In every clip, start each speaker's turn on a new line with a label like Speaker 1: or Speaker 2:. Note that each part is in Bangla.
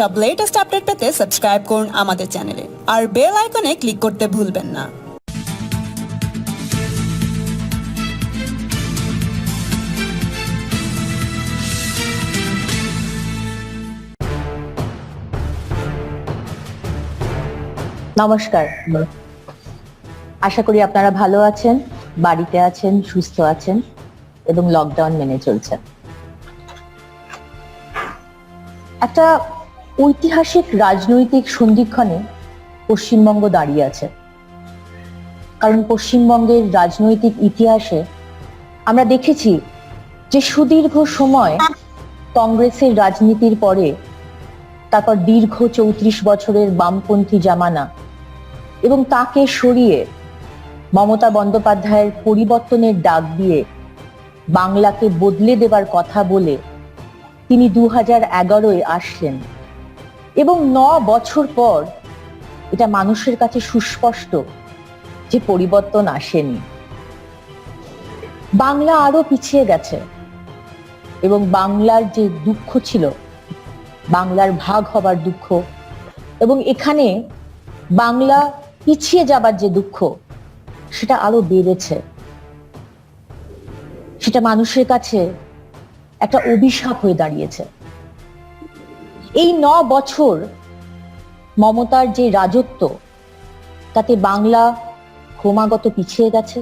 Speaker 1: সব লেটেস্ট আপডেট পেতে সাবস্ক্রাইব করুন আমাদের চ্যানেলে আর বেল আইকনে ক্লিক করতে ভুলবেন না।
Speaker 2: নমস্কার, আশা করি আপনারা ভালো আছেন, বাড়িতে আছেন, সুস্থ আছেন এবং লকডাউন মেনে চলছেন। একটা ঐতিহাসিক রাজনৈতিক সন্ধিক্ষণে পশ্চিমবঙ্গ দাঁড়িয়ে আছে, কারণ পশ্চিমবঙ্গের রাজনৈতিক ইতিহাসে আমরা দেখেছি যে সুদীর্ঘ সময় কংগ্রেসের রাজনীতির পরে তারপর দীর্ঘ 34 বছরের বামপন্থী জামানা এবং তাকে সরিয়ে মমতা বন্দ্যোপাধ্যায়ের পরিবর্তনের ডাক দিয়ে বাংলাকে বদলে দেবার কথা বলে তিনি 2011-এ আসলেন এবং 9 বছর পর এটা মানুষের কাছে সুস্পষ্ট যে পরিবর্তন আসেনি। বাংলা আরো পিছিয়ে গেছে এবং বাংলার যে দুঃখ ছিল, বাংলার ভাগ হবার দুঃখ এবং এখানে বাংলা পিছিয়ে যাবার যে দুঃখ, সেটা আরো বেড়েছে। সেটা মানুষের কাছে একটা অভিশাপ হয়ে দাঁড়িয়েছে। এই 9 বছর মমতার যে রাজত্ব, তাতে বাংলা ক্রমাগত পিছিয়ে গেছে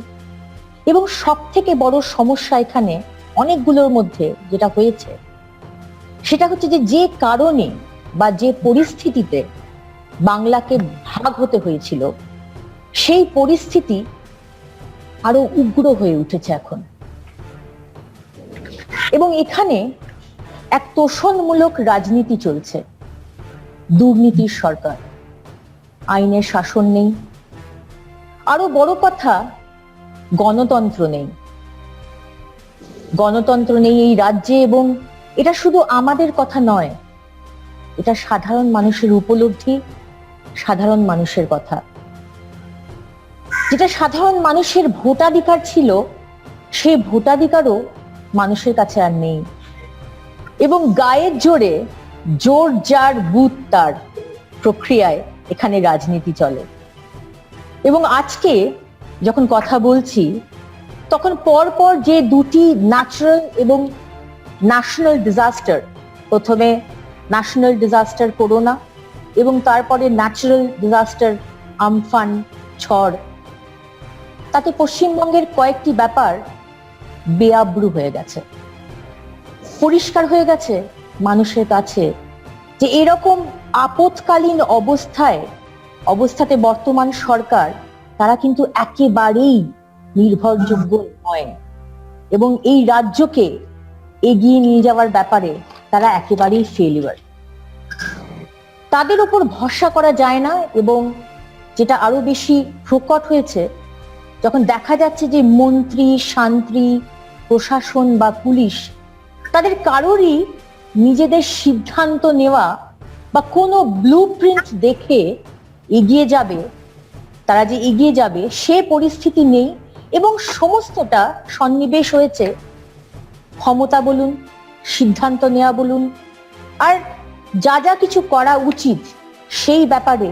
Speaker 2: এবং সব থেকে বড় সমস্যা এখানে অনেকগুলোর মধ্যে যেটা হয়েছে সেটা হচ্ছে যে কারণে বা যে পরিস্থিতিতে বাংলাকে ভাগ হতে হয়েছিল, সেই পরিস্থিতি আরো উগ্র হয়ে উঠেছে এখন। এবং এখানে এক তোষণমূলক রাজনীতি চলছে, দুর্নীতির সরকার, আইনের শাসন নেই, আরো বড় কথা গণতন্ত্র নেই। গণতন্ত্র নেই এই রাজ্যে এবং এটা শুধু আমাদের কথা নয়, এটা সাধারণ মানুষের উপলব্ধি, সাধারণ মানুষের কথা। যেটা সাধারণ মানুষের ভোটাধিকার ছিল, সেই ভোটাধিকারও মানুষের কাছে আর নেই এবং গায়ের জোরে জোর যার বুথ তার প্রক্রিয়ায় এখানে রাজনীতি চলে। এবং আজকে যখন কথা বলছি তখন পরপর যে দুটি ন্যাচারাল এবং ন্যাশনাল ডিজাস্টার, প্রথমে ন্যাশনাল ডিজাস্টার করোনা এবং তারপরে ন্যাচারাল ডিজাস্টার আমফান, ঝড়, তাতে পশ্চিমবঙ্গের কয়েকটি ব্যাপার বেআব্রু হয়ে গেছে। পরিষ্কার হয়ে গেছে মানুষের কাছে যে এরকম আপৎকালীন অবস্থাতে বর্তমান সরকার তারা কিন্তু একেবারেই নির্ভরযোগ্য নয় এবং এই রাজ্যকে এগিয়ে নিয়ে যাওয়ার ব্যাপারে তারা একেবারেই ফেলিওর। তাদের উপর ভরসা করা যায় না এবং যেটা আরো বেশি প্রকট হয়েছে যখন দেখা যাচ্ছে যে মন্ত্রী, শান্তি, প্রশাসন বা পুলিশ, তাদের কারোরই নিজেদের সিদ্ধান্ত নেওয়া বা কোনো ব্লুপ্রিন্ট দেখে এগিয়ে যাবে, তারা যে এগিয়ে যাবে সে পরিস্থিতি নেই এবং সমস্তটা সন্নিবেশ হয়েছে ক্ষমতা বলুন, সিদ্ধান্ত নেওয়া বলুন, আর যা যা কিছু করা উচিত সেই ব্যাপারে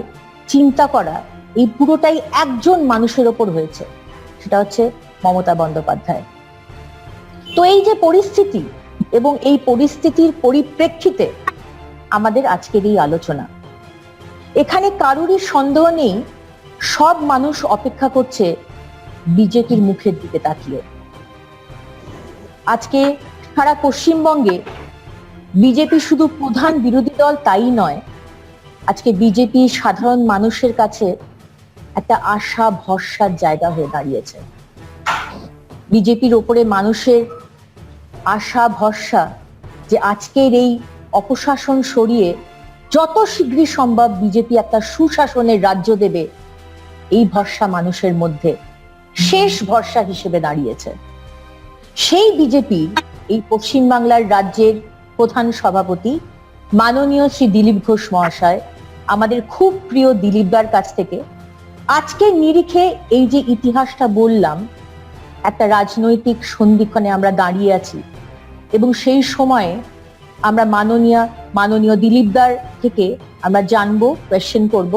Speaker 2: চিন্তা করা, এই পুরোটাই একজন মানুষের ওপর হয়েছে, সেটা হচ্ছে মমতা বন্দ্যোপাধ্যায়। তো এই যে পরিস্থিতি এবং এই পরিস্থিতির পরিপ্রেক্ষিতে আমাদের আজকের এই আলোচনা, এখানে কারোরই সন্দেহ নেই সব মানুষ অপেক্ষা করছে বিজেপির মুখের দিকে তাকিয়ে। আজকে সারা পশ্চিমবঙ্গে বিজেপি শুধু প্রধান বিরোধী দল তাই নয়, আজকে বিজেপি সাধারণ মানুষের কাছে একটা আশা ভরসার জায়গা হয়ে দাঁড়িয়েছে। বিজেপির ওপরে মানুষের আশা ভরসা যে আজকের এই অপশাসন সরিয়ে যত শীঘ্রই সম্ভব বিজেপি একটা সুশাসনের রাজ্য দেবে, এই ভরসা মানুষের মধ্যে শেষ ভরসা হিসেবে দাঁড়িয়েছে। সেই বিজেপি এই পশ্চিমবাংলার রাজ্যের প্রধান সভাপতি মাননীয় শ্রী দিলীপ ঘোষ মহাশয়, আমাদের খুব প্রিয় দিলীপদার কাছ থেকে আজকের নিরিখে এই যে ইতিহাসটা বললাম, একটা রাজনৈতিক সন্ধিক্ষণে আমরা দাঁড়িয়ে আছি এবং সেই সময়ে আমরা মাননীয় মাননীয় দিলীপদার থেকে আমরা জানবো, কোয়েশ্চেন করব,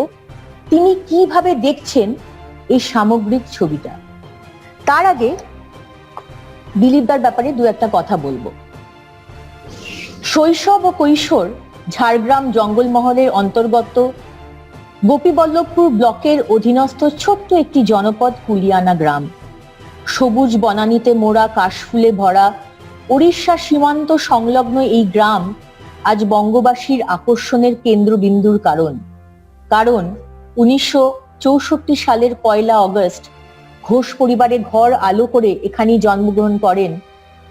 Speaker 2: তিনি কিভাবে দেখছেন এই সামগ্রিক ছবিটা। তার আগে দিলীপদার ব্যাপারে দু একটা কথা বলবো। শৈশব ও কৈশোর ঝাড়গ্রাম জঙ্গলমহলের অন্তর্গত গোপীবল্লভপুর ব্লকের অধীনস্থ ছোট্ট একটি জনপদ কুলিয়ানা গ্রাম। সবুজ বনানীতে মোড়া, কাশফুলে ভরা উড়িষ্যা সীমান্ত সংলগ্ন এই গ্রাম আজ বঙ্গবাসীর আকর্ষণের কেন্দ্রবিন্দুর কারণ 1964 সালের 1 আগস্ট ঘোষ পরিবারে ঘর আলো করে এখানেই জন্মগ্রহণ করেন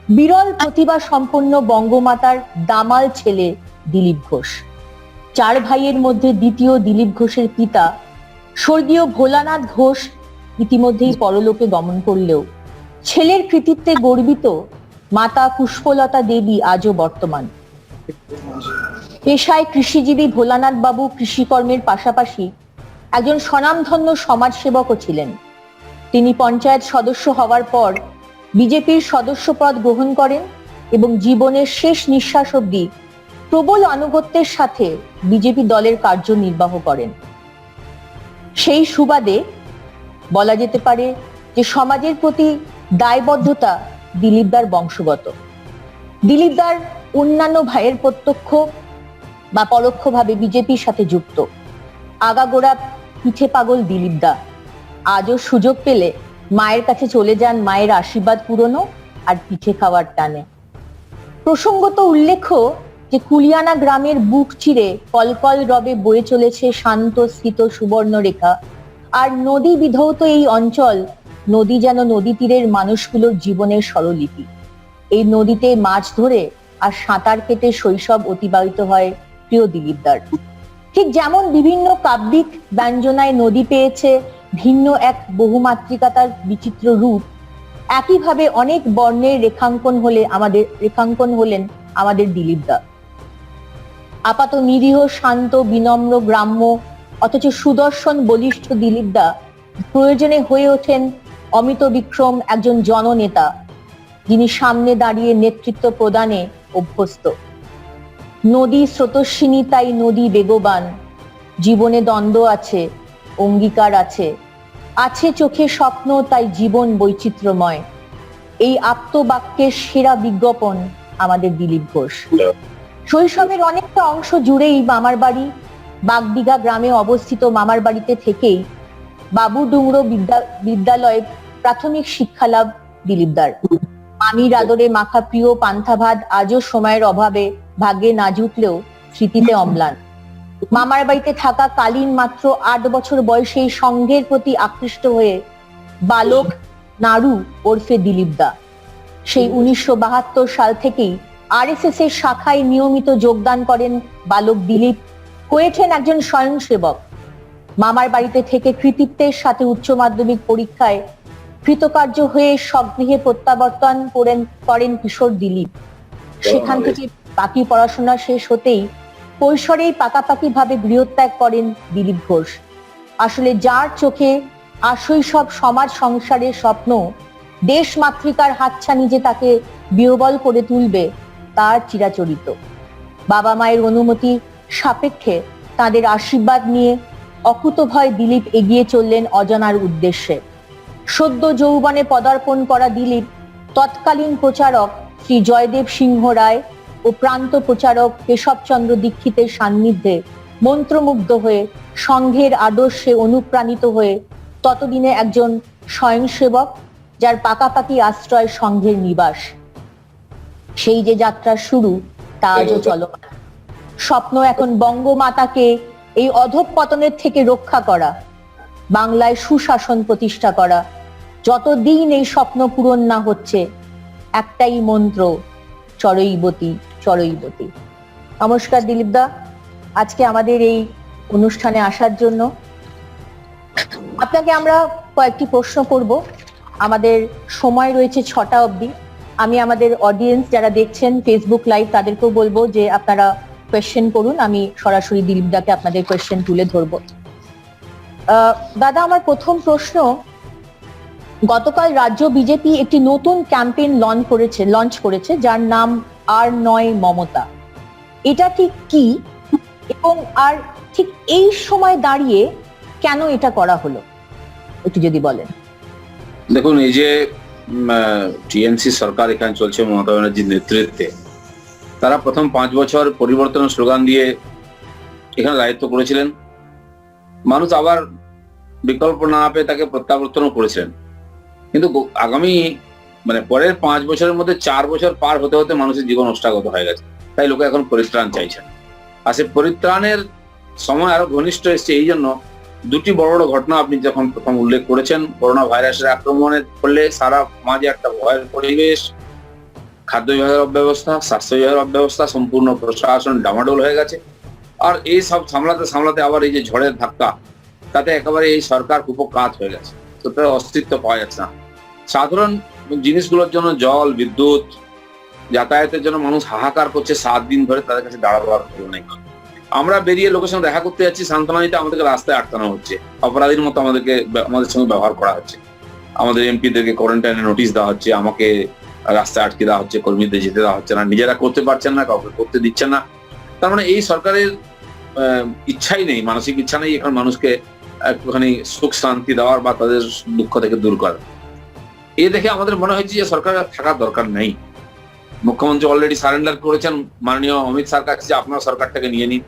Speaker 2: বিরল প্রতিভা সম্পন্ন বঙ্গমাতার দামাল ছেলে দিলীপ ঘোষ। 4 ভাইয়ের মধ্যে দ্বিতীয় দিলীপ ঘোষের পিতা স্বর্গীয় ভোলানাথ ঘোষ ইতিমধ্যেই পরলোকে গমন করলেও ছেলের কৃতিত্বে গর্বিত মাতা পুষ্পলতা দেবী আজও বর্তমান। পেশায় কৃষিজীবী ভোলানাথ বাবু কৃষিকর্মের পাশাপাশি একজন স্বনামধন্য সমাজসেবকও ছিলেন। তিনি পঞ্চায়েত সদস্য হওয়ার পর বিজেপির সদস্যপদ গ্রহণ করেন এবং জীবনের শেষ নিঃশ্বাস অবধি প্রবল আনুগত্যের সাথে বিজেপি দলের কার্যনির্বাহ করেন। সেই সুবাদে বলা যেতে পারে যে সমাজের প্রতি দায়বদ্ধতা দিলীপদার বংশগত। দিলীপদার অন্যান্য ভাইয়ের প্রত্যক্ষ বা পরোক্ষভাবে বিজেপির সাথে যুক্ত। আগাগোড়া পিঠে পাগল দিলীপদা আজও সুযোগ পেলে মায়ের কাছে চলে যান মায়ের আশীর্বাদ পুরনো আর পিঠে খাওয়ার টানে। প্রসঙ্গত উল্লেখ্য যে কুলিয়ানা গ্রামের বুক চিরে কলকল রবে বয়ে চলেছে শান্ত স্থিত সুবর্ণ রেখা, আর নদী বিধৌত এই অঞ্চল নদী যেন নদী তীরের মানুষগুলোর জীবনের স্বরলিপি। এই নদীতে মাছ ধরে আর সাঁতার কেটে শৈশব অতিবাহিত হয় প্রিয় দিলীপদার। ঠিক যেমন বিভিন্ন কাব্যিক ব্যঞ্জনায় নদী পেয়েছে ভিন্ন এক বহুমাত্রিকতার বিচিত্র রূপ, একইভাবে অনেক বর্ণের রেখাঙ্কন হলেন আমাদের দিলীপদা। আপাত নিরীহ, শান্ত, বিনম্র, গ্রাম্য অথচ সুদর্শন বলিষ্ঠ দিলীপদা প্রয়োজনে হয়ে ওঠেন অমিত বিক্রম একজন জননেতা, যিনি সামনে দাঁড়িয়ে নেতৃত্ব প্রদানে অভ্যস্ত। নদী স্রোতস্বিনী তাই নদী বেগবান, জীবনে দ্বন্দ্ব আছে, অঙ্গীকার আছে চোখে স্বপ্ন তাই জীবন বৈচিত্র্যময়। এই আপ্তবাক্যের সেরা বিজ্ঞাপন আমাদের দিলীপ ঘোষ। শৈশবের অনেকটা অংশ জুড়েই মামার বাড়ি বাগদিঘা গ্রামে অবস্থিত মামার বাড়িতে থেকেই বাবু ডুংরো বিদ্যালয়ে প্রাথমিক শিক্ষালাভ দিলীপদার। মামির আদরে মাখা প্রিয় পান্থা ভাত আজও সময়ের অভাবে ভাগ্যে না জুটলেও স্মৃতিতে অম্লান। মামার বাড়িতে থাকা কালীন মাত্র 8 বছর বয়সে সংঘের প্রতি আকৃষ্ট হয়ে বালক নাড়ু ওরফে দিলীপদা সেই 1972 সাল থেকেই আরএসএস এর শাখায় নিয়মিত যোগদান করেন বালক দিলীপ, হয়েছেন একজন স্বয়ংসেবক। মামার বাড়িতে থেকে কৃতিত্বের সাথে উচ্চ মাধ্যমিক পরীক্ষায় কৃতকার্য হয়ে স্বগৃহে প্রত্যাবর্তন করেন কিশোর দিলীপ। সেখান থেকে বাকি পড়াশোনা শেষ হতেই কৈশোরেই পাকাপাকি ভাবে গৃহত্যাগ করেন দিলীপ ঘোষ। আসলে যার চোখে আশৈশব সমাজ সংসারের স্বপ্ন দেশ মাতৃকার হাতছানি যে তাকে বিহ্বল করে তুলবে তার চিরাচরিত। বাবা মায়ের অনুমতি সাপেক্ষে তাদের আশীর্বাদ নিয়ে অকুতভয় দিলীপ এগিয়ে চললেন অজানার উদ্দেশ্যে। সদ্য যৌবনে পদার্পণ করা দিলীপ তৎকালীন প্রচারক শ্রী জয়দেব সিংহ রায় ও প্রান্ত প্রচারক কেশবচন্দ্র দীক্ষিতের সান্নিধ্যে মন্ত্রমুগ্ধ হয়ে সংঘের আদর্শে অনুপ্রাণিত হয়ে ততদিনে একজন স্বয়ংসেবক, যার পাকাপাকি আশ্রয় সংঘের নিবাস। সেই যে যাত্রার শুরু তা আজও চলমান। স্বপ্ন এখন বঙ্গমাতাকে এই অধঃপতনের থেকে রক্ষা করা, বাংলায় সুশাসন প্রতিষ্ঠা করা। যতদিন এই স্বপ্ন পূরণ না হচ্ছে একটাই মন্ত্র, চরৈবতী চরৈবতী। নমস্কার দিলীপদা, আজকে আমাদের এই অনুষ্ঠানে আসার জন্য। আপনাকে আমরা কয়েকটি প্রশ্ন করব, আমাদের সময় রয়েছে 6টা অবধি। আমি আমাদের অডিয়েন্স যারা দেখছেন ফেসবুক লাইভ তাদেরকেও বলবো যে আপনারা কোয়েশ্চেন করুন, আমি সরাসরি দিলীপদাকে আপনাদের কোয়েশ্চেন তুলে ধরবো। দাদা, আমার প্রথম প্রশ্ন, গতকাল রাজ্য বিজেপি একটি নতুন ক্যাম্পেইন লঞ্চ করেছে যার নাম আর নয় মমতা। এটা ঠিক কি, এবং আর ঠিক এই সময় দাঁড়িয়ে কেন এটা করা হলো, একটু যদি বলেন।
Speaker 3: দেখুন, এই যে টিএমসি সরকার এখানে চলছে মমতা ব্যানার্জির নেতৃত্বে, তারা প্রথম 5 বছর পরিবর্তনের স্লোগান দিয়ে এখানে দায়িত্ব করেছিলেন। মানুষ আবার বিকল্প না পেয়ে তাকে প্রত্যাবর্তনও করেছিলেন। কিন্তু আগামী পরের 5 বছরের মধ্যে 4 বছর পার হতে হতে মানুষের জীবন ওষ্ঠাগত হয়ে গেছে। তাই লোকে এখন পরিত্রাণ চাইছেন। আর সে পরিত্রাণের সময় আরো ঘনিষ্ঠ এসছে এই জন্য দুটি বড় বড় ঘটনা আপনি যখন প্রথম উল্লেখ করেছেন। করোনা ভাইরাসের আক্রমণের ফলে সারা সমাজে একটা ভয়ের পরিবেশ, খাদ্য বিভাগের অব্যবস্থা, স্বাস্থ্য বিভাগের অব্যবস্থা, সম্পূর্ণ প্রশাসন ডামাডোল হয়ে গেছে। আর এই সব সামলাতে সামলাতে আবার এই যে ঝড়ের ধাক্কা, তাতে একেবারে এই সরকার কুপকাত হয়ে গেছে। তো তার অস্তিত্ব পাওয়া যাচ্ছে না। সাধারণ জিনিসগুলোর জন্য জল, বিদ্যুৎ, যাতায়াতের জন্য মানুষ হাহাকার করছে 7 দিন ধরে, তাদের কাছে দাঁড়াবার নেই। আমরা বেরিয়ে লোকের সঙ্গে দেখা করতে যাচ্ছি, সান্ত্বনা দিতে আমাদেরকে রাস্তায় আটকানো হচ্ছে, অপরাধীর মতো আমাদের সঙ্গে ব্যবহার করা হচ্ছে। আমাদের এমপিদেরকে কোয়ারেন্টাইনে নোটিশ দেওয়া হচ্ছে, আমাকে রাস্তায় আটকে দেওয়া হচ্ছে, কর্মীদের যেতে দেওয়া হচ্ছে না, নিজেরা করতে পারছেন না, কাউকে করতে দিচ্ছেন না। তার মানে এই সরকারের ইচ্ছাই নেই, মানসিক ইচ্ছা নেই এখন মানুষকে একটুখানি সুখ শান্তি দেওয়ার বা তাদের দুঃখ থেকে দূর করার। এ দেখে আমাদের মনে হয়েছে যে সরকার থাকার দরকার নেই। মুখ্যমন্ত্রী অলরেডি সারেন্ডার করেছেন মাননীয় অমিত শাহর কাছে যে আপনার সরকারটাকে নিয়ে নিন।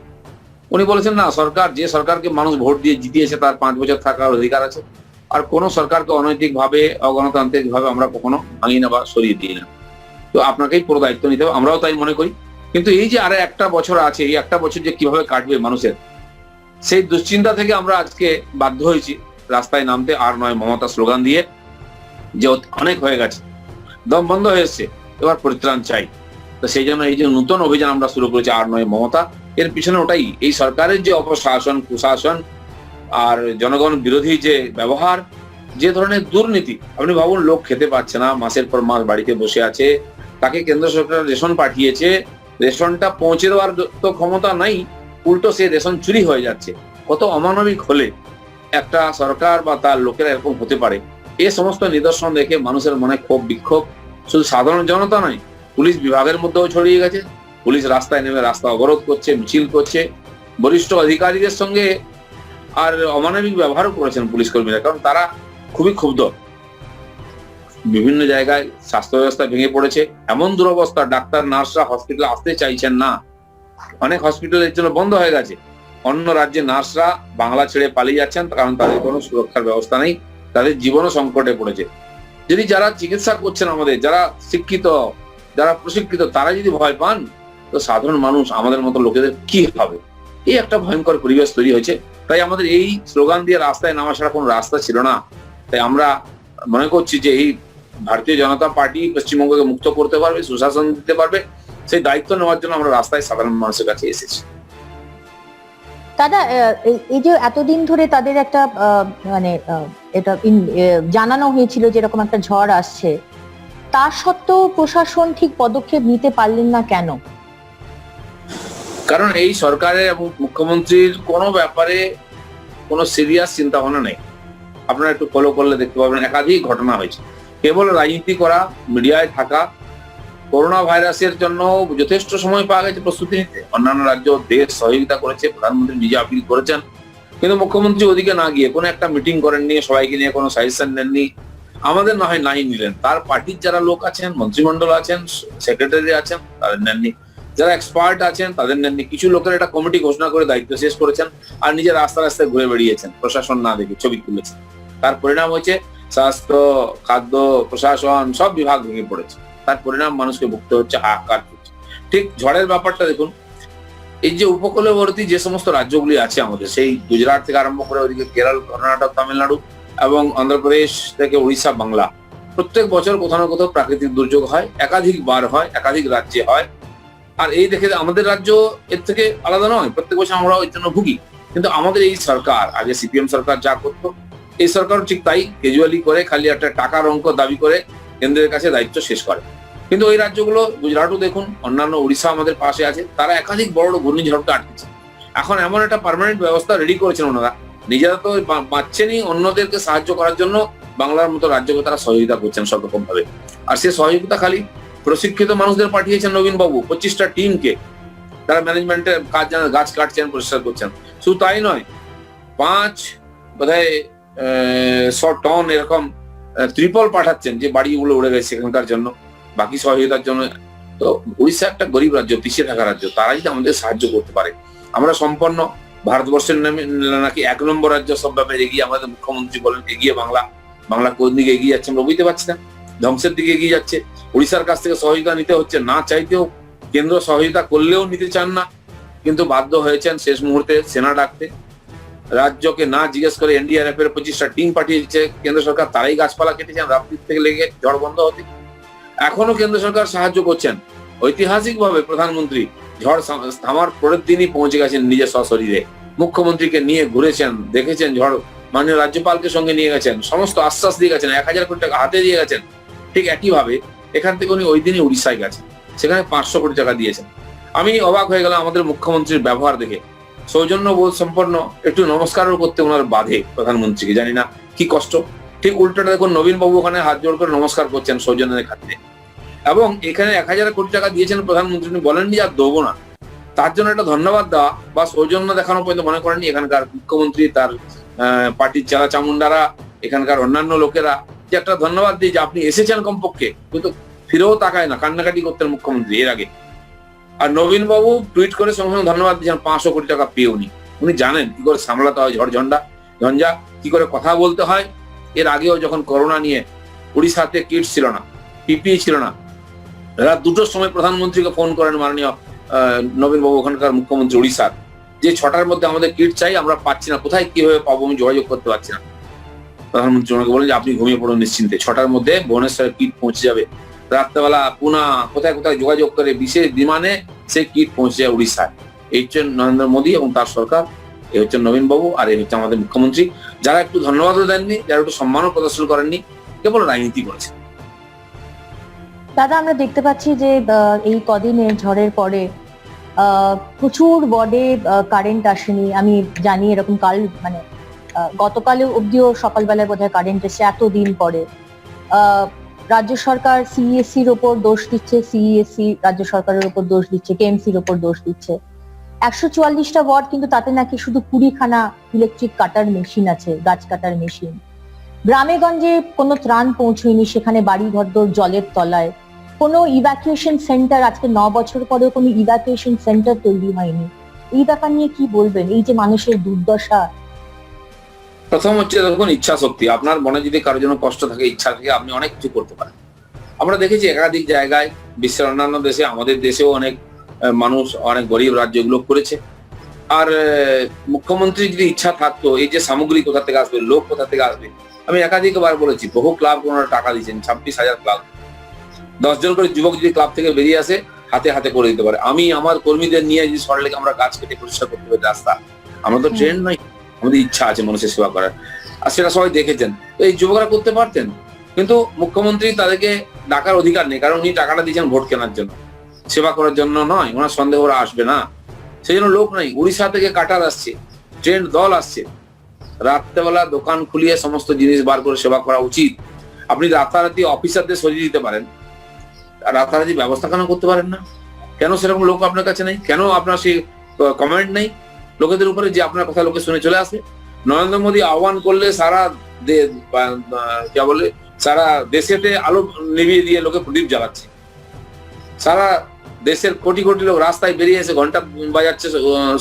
Speaker 3: উনি বলেছেন না, সরকার, যে সরকারকে মানুষ ভোট দিয়ে জিতিয়েছে তার 5 বছর থাকার অধিকার আছে। আর কোন সরকারকে অনৈতিক ভাবে, অগণতান্ত্রিক ভাবে আমরা কখনো ভাঙি না বা সরিয়ে দিই না। তো আপনাকেই পুরো দায়িত্ব নিতে হবে, আমরাও তাই মনে করি। কিন্তু এই যে আরে একটা বছর আছে, এই একটা বছর যে কিভাবে কাটবে মানুষের, সেই দুশ্চিন্তা থেকে আমরা আজকে বাধ্য হয়েছি রাস্তায় নামতে, আর নয় মমতা স্লোগান দিয়ে, যে অনেক হয়ে গেছে, দম বন্ধ হয়ে এসছে, এবার পরিত্রাণ চাই। তো সেই জন্য এই যে নতুন অভিযান আমরা শুরু করেছি, আর নয় মমতা, এর পিছনে ওটাই, এই সরকারের যে অপশাসন, কুশাসন আর জনগণ বিরোধী যে ব্যবহার, যে ধরনের দুর্নীতি। আপনি ভাবুন, লোক খেতে পাচ্ছে না, মাসের পর মাস বাড়িতে বসে আছে, তাকে কেন্দ্র সরকার রেশন পাঠিয়েছে, রেশনটা পৌঁছে দেওয়ার তো ক্ষমতা নাই, উল্টো সে রেশন চুরি হয়ে যাচ্ছে। কত অমানবিক হলে একটা সরকার বা তার লোকেরা এরকম হতে পারে? এই সমস্ত নিদর্শন দেখে মানুষের মনে ক্ষোভ, বিক্ষোভ শুধু সাধারণ জনতা নয়, পুলিশ বিভাগের মধ্যেও ছড়িয়ে গেছে। পুলিশ রাস্তায় নেমে রাস্তা অবরোধ করছে, মিছিল করছে, বরিষ্ঠ অধিকারীদের সঙ্গে আর অমানবিক ব্যবহারও করেছেন পুলিশ কর্মীরা, কারণ তারা খুবই ক্ষুব্ধ। বিভিন্ন জায়গায় স্বাস্থ্য ব্যবস্থা ভেঙে পড়েছে, এমন দুরবস্থা, ডাক্তার, নার্সরা হসপিটালে আসতে চাইছেন না। অনেক হসপিটাল এর জন্য বন্ধ হয়ে গেছে। অন্য রাজ্যে নার্সরা বাংলা ছেড়ে পালিয়ে যাচ্ছেন, কারণ তাদের কোনো সুরক্ষার ব্যবস্থা নেই, তাদের জীবনও সংকটে পড়েছে। যদি যারা চিকিৎসা করছেন আমাদের, যারা শিক্ষিত, যারা প্রশিক্ষিত, তারা যদি ভয় পান, তো সাধারণ মানুষ, আমাদের মতো লোকেদের কি হবে? এই একটা ভয়ঙ্কর পরিবেশ তৈরি হয়েছে। তাই আমাদের এই স্লোগান দিয়ে রাস্তায় নামা ছাড়া কোনো রাস্তা ছিল না। তাই আমরা মনে করছি যে এই ভারতীয় জনতা পার্টি পশ্চিমবঙ্গকে মুক্ত করতে পারবে, সুশাসন দিতে পারবে, সেই দায়িত্ব নেওয়ার জন্য আমরা রাস্তায় সাধারণ মানুষের কাছে এসেছি।
Speaker 2: দাদা, এই যে এতদিন ধরে তাদের একটা এটা জানানো হয়েছিল যে এরকম একটা ঝড় আসছে, তা সত্ত্বেও প্রশাসন ঠিক পদক্ষেপ নিতে পারলেন না কেন?
Speaker 3: কারণ এই সরকারের এবং মুখ্যমন্ত্রীর কোনো ব্যাপারে কোনো সিরিয়াস চিন্তা ভাবনা নেই। আপনারা একটু ফলো করলে দেখতে পাবেন, একাধিক ঘটনা হয়েছে। কেবল রাজনীতি করা, মিডিয়ায় থাকা। করোনা ভাইরাসের জন্য যথেষ্ট সময় পাওয়া গেছে প্রস্তুতি নিতে। অন্যান্য রাজ্য, দেশ সহযোগিতা করেছে, প্রধানমন্ত্রী নিজে আপিল করেছেন, কিন্তু মুখ্যমন্ত্রী ওদিকে না গিয়ে কোনো একটা মিটিং করেননি, সবাইকে নিয়ে কোনো সাজেশন নেননি। আমাদের না হয় নাই নিলেন, তার পার্টির যারা লোক আছেন, মন্ত্রিমন্ডল আছেন, সেক্রেটারি আছেন, তাদের নেননি। যারা এক্সপার্ট আছেন তাদের নেননি। কিছু লোকের একটা কমিটি ঘোষণা করে দায়িত্ব শেষ করেছেন, আর নিজের রাস্তা রাস্তায় ঘুরে বেরিয়েছেন, প্রশাসন না দেখে ছবি তুলেছেন। তার পরিণাম হয়েছে স্বাস্থ্য, খাদ্য, প্রশাসন সব বিভাগ ভেঙে পড়েছে। তার পরিণাম মানুষকে ভুগতে হচ্ছে, হাহাকার হচ্ছে। ঠিক ঝড়ের ব্যাপারটা দেখুন, এই যে উপকূলবর্তী যে সমস্ত রাজ্যগুলি আছে আমাদের, সেই গুজরাট থেকে আরম্ভ করে ওইদিকে কেরল, কর্ণাটক, তামিলনাড়ু এবং অন্ধ্রপ্রদেশ থেকে উড়িষ্যা, বাংলা, প্রত্যেক বছর কোথাও না কোথাও প্রাকৃতিক দুর্যোগ হয়, একাধিকবার হয়, একাধিক রাজ্যে হয়। আর এই দেখে আমাদের রাজ্য এর থেকে আলাদা নয়, প্রত্যেক বছর আমরা এর জন্য ভুগি। কিন্তু আমাদের এই সরকার, আগে সিপিএম সরকার যা করতো, এই সরকারও ঠিক তাই, ক্যাজুয়ালি করে, খালি একটা টাকার অঙ্ক দাবি করে কেন্দ্রের কাছে দায়িত্ব শেষ করে। কিন্তু ওই রাজ্যগুলো, গুজরাটও দেখুন, অন্যান্য উড়িষ্যা আমাদের পাশে আছে, তারা একাধিক বড় বড় ঘূর্ণিঝড়কে আটকেছে। এখন এমন একটা পার্মানেন্ট ব্যবস্থা রেডি করেছেন ওনারা, নিজেরা তো পাচ্ছেনই, অন্যদেরকে সাহায্য করার জন্য বাংলার মতো রাজ্যকে তারা সহযোগিতা করছেন সব রকম ভাবে। আর সে সহযোগিতা খালি প্রশিক্ষিত মানুষদের পাঠিয়েছেন নবীন বাবু, 25টা টিমকে, তারা ম্যানেজমেন্টের কাজ জানেন, গাছ কাটছেন, পরিষ্কার করছেন। শুধু তাই নয়, 5 বোধহয় 100 টন এরকম ত্রিপল পাঠাচ্ছেন, যে বাড়িগুলো উড়ে গেছে সেখানকার জন্য, বাকি সহযোগিতার জন্য। তো উড়িষ্যা একটা গরিব রাজ্য, পিছিয়ে থাকা রাজ্য, তারা যদি আমাদের সাহায্য করতে পারে, আমরা সম্পন্ন ভারতবর্ষের নাকি 1 নম্বর রাজ্য সব ব্যাপারে এগিয়ে, আমাদের মুখ্যমন্ত্রী বলেন এগিয়ে বাংলা কোন দিকে এগিয়ে যাচ্ছে আমরা বুঝতে পারছি না, ধ্বংসের দিকে এগিয়ে যাচ্ছে। উড়িষ্যার কাছ থেকে সহযোগিতা নিতে হচ্ছে, না চাইতেও, কেন্দ্র সহযোগিতা করলেও নিতে চান না, কিন্তু বাধ্য হয়েছেন শেষ মুহূর্তে সেনা ডাকতে। রাজ্যকে না জিজ্ঞেস করে এনডিআরএফ এর 25টা টিম পাঠিয়েছে কেন্দ্র সরকার, তারাই গাছপালা কেটেছেন রাত্রির থেকে লেগে ঝড় বন্ধ হতে। এখনো কেন্দ্র সরকার সাহায্য করছেন। ঐতিহাসিকভাবে প্রধানমন্ত্রী ঝড় থামার পরের দিনই পৌঁছে গেছেন নিজের সশরীরে, মুখ্যমন্ত্রীকে নিয়ে ঘুরেছেন, দেখেছেন ঝড়, মাননীয় রাজ্যপালকে সঙ্গে নিয়ে গেছেন, সমস্ত আশ্বাস দিয়ে গেছেন, 1000 কোটি টাকা হাতে দিয়ে গেছেন। ঠিক একইভাবে এখান থেকে উনি ওই দিনই উড়িষ্যায় গেছেন, সেখানে 500 কোটি টাকা দিয়েছেন। আমি অবাক হয়ে গেলাম আমাদের মুখ্যমন্ত্রীর ব্যবহার দেখে, সৌজন্যবোধ সম্পন্ন, একটু নমস্কারও করতে ওনার বাধে প্রধানমন্ত্রীকে, জানি না কি কষ্ট। ঠিক উল্টোটা দেখুন, নবীন বাবু ওখানে হাত জোড় করে নমস্কার করছেন সৌজন্যের খাতিরে, এবং এখানে 1000 কোটি টাকা দিয়েছেন প্রধানমন্ত্রী, উনি বলেননি আর দেবো না, তার জন্য একটা ধন্যবাদ দেওয়া বা সৌজন্য দেখানো পর্যন্ত মনে করেননি এখানকার মুখ্যমন্ত্রী, তার পার্টির চারা চামুন্ডারা, এখানকার অন্যান্য লোকেরা, যে একটা ধন্যবাদ দিই যে আপনি এসেছেন কমপক্ষে, কিন্তু ফিরেও তাকায় না, কান্নাকাটি করতেন মুখ্যমন্ত্রী এর আগে। আর নবীন বাবু টুইট করে সঙ্গে সঙ্গে ধন্যবাদ দিয়েছেন 500 কোটি টাকা পেয়ে। উনি জানেন কি করে সামলাতে হয় ঝঞ্ঝা, কি করে কথা বলতে হয়। এর আগেও যখন করোনা নিয়ে উড়িষ্যাতে কিট ছিল না, পিপিই ছিল না, রাত 2টোর সময় প্রধানমন্ত্রীকে ফোন করেন মাননীয় নবীন বাবু, ওখানকার মুখ্যমন্ত্রী উড়িষ্যার, যে 6টার মধ্যে আমাদের কিট চাই, আমরা পাচ্ছি না, কোথায় কিভাবে পাবো, আমি যোগাযোগ করতে পারছি না। প্রধানমন্ত্রী ওনাকে বলেন যে আপনি ঘুমিয়ে পড়ুন নিশ্চিন্তে, 6টার মধ্যে ভুবনেশ্বরের কিট পৌঁছে যাবে। রাত্রেবেলা পুনা কোথায় কোথায় যোগাযোগ করে বিশেষ বিমানে সেই কিট পৌঁছে যায় উড়িষ্যায়। এই হচ্ছেন নরেন্দ্র মোদী এবং তার সরকার, এই হচ্ছেন নবীন বাবু, আর এই হচ্ছে আমাদের মুখ্যমন্ত্রী, যারা একটু ধন্যবাদও দেননি, যারা একটু সম্মানও প্রদর্শন করেননি, কেবল রাজনীতি করেছেন।
Speaker 2: দাদা, আমরা দেখতে পাচ্ছি যে এই কদিনে ঝড়ের পরে প্রচুর ওয়ার্ডে কারেন্ট আসেনি। আমি জানি এরকম গতকালে অব্দিও সকালবেলায় বোধহয় কারেন্ট এসে এতদিন পরে। রাজ্য সরকার সিইএসসির ওপর দোষ দিচ্ছে, সিইএসসি রাজ্য সরকারের উপর দোষ দিচ্ছে, কেএমসির ওপর দোষ দিচ্ছে। 144টা ওয়ার্ড, কিন্তু তাতে নাকি শুধু 20খানা ইলেকট্রিক কাটার মেশিন আছে, গাছ কাটার মেশিন। গ্রামে গঞ্জে কোনো ত্রাণ পৌঁছয়নি, সেখানে বাড়ি ঘরদোর জলের তলায়। কোনো ইভ্যাকুয়েশন সেন্টার, আজকে 9 বছর পরেও কোনো ইভ্যাকুয়েশন সেন্টার তৈরি হয়নি। এই ব্যাপার নিয়ে কি বলবেন, এই যে মানুষের দুর্দশা?
Speaker 3: প্রথম হচ্ছে দেখুন, ইচ্ছা শক্তি। আপনার মনে যদি কারোর জন্য কষ্ট থাকে, ইচ্ছা থাকে, আপনি অনেক কিছু করতে পারেন। আমরা দেখেছি একাধিক জায়গায়, বিশ্বের অন্যান্য দেশে, আমাদের দেশেও অনেক মানুষ, অনেক গরিব রাজ্যগুলো করেছে। আর মুখ্যমন্ত্রী যদি ইচ্ছা থাকতো, এই যে সামগ্রী কোথা থেকে আসবে, লোক কোথা থেকে আসবে, আমি একাধিকবার বলেছি, বহু ক্লাব ওনারা টাকা দিচ্ছেন, 26,000 ক্লাব, 10 জন করে যুবক যদি ক্লাব থেকে বেরিয়ে আসে, হাতে হাতে করে দিতে পারে। আমি আমার কর্মীদের নিয়ে যদি সরলেকে আমরা গাছ কেটে পরিষ্কার করতে পারি রাস্তা, আমরা তো ট্রেন নয়, আমাদের ইচ্ছা আছে মানুষের সেবা করার, আর সেটা সবাই দেখেছেন। তো এই যুবকরা করতে পারতেন, কিন্তু মুখ্যমন্ত্রী তাদেরকে ডাকার অধিকার নেই, কারণ উনি টাকাটা দিয়েছেন ভোট কেনার জন্য, সেবা করার জন্য নয়। ওনার সন্দেহ ওরা আসবে না, সেই জন্য লোক নাই। উড়িষ্যা থেকে কাটার আসছে, ট্রেন দল আসছে, রাত্রেবেলা দোকান খুলিয়ে সমস্ত জিনিস বার করে সেবা করা উচিত। আপনি রাতারাতি অফিসারদের সরিয়ে দিতে পারেন, রাতারাতি ব্যবস্থা কেন করতে পারেন না? কেন সেরকম লোক আপনার কাছে নেই? কেন আপনার সেই কমেন্ট নেই লোকেদের উপরে, যে আপনার কথা লোকে শুনে চলে আসে? নরেন্দ্র মোদী আহ্বান করলে সারা দেশেতে আলো নিভিয়ে দিয়ে লোকে প্রদীপ জ্বালাচ্ছে, সারা দেশের কোটি কোটি লোক রাস্তায় বেরিয়ে এসে ঘন্টা বাজাচ্ছে,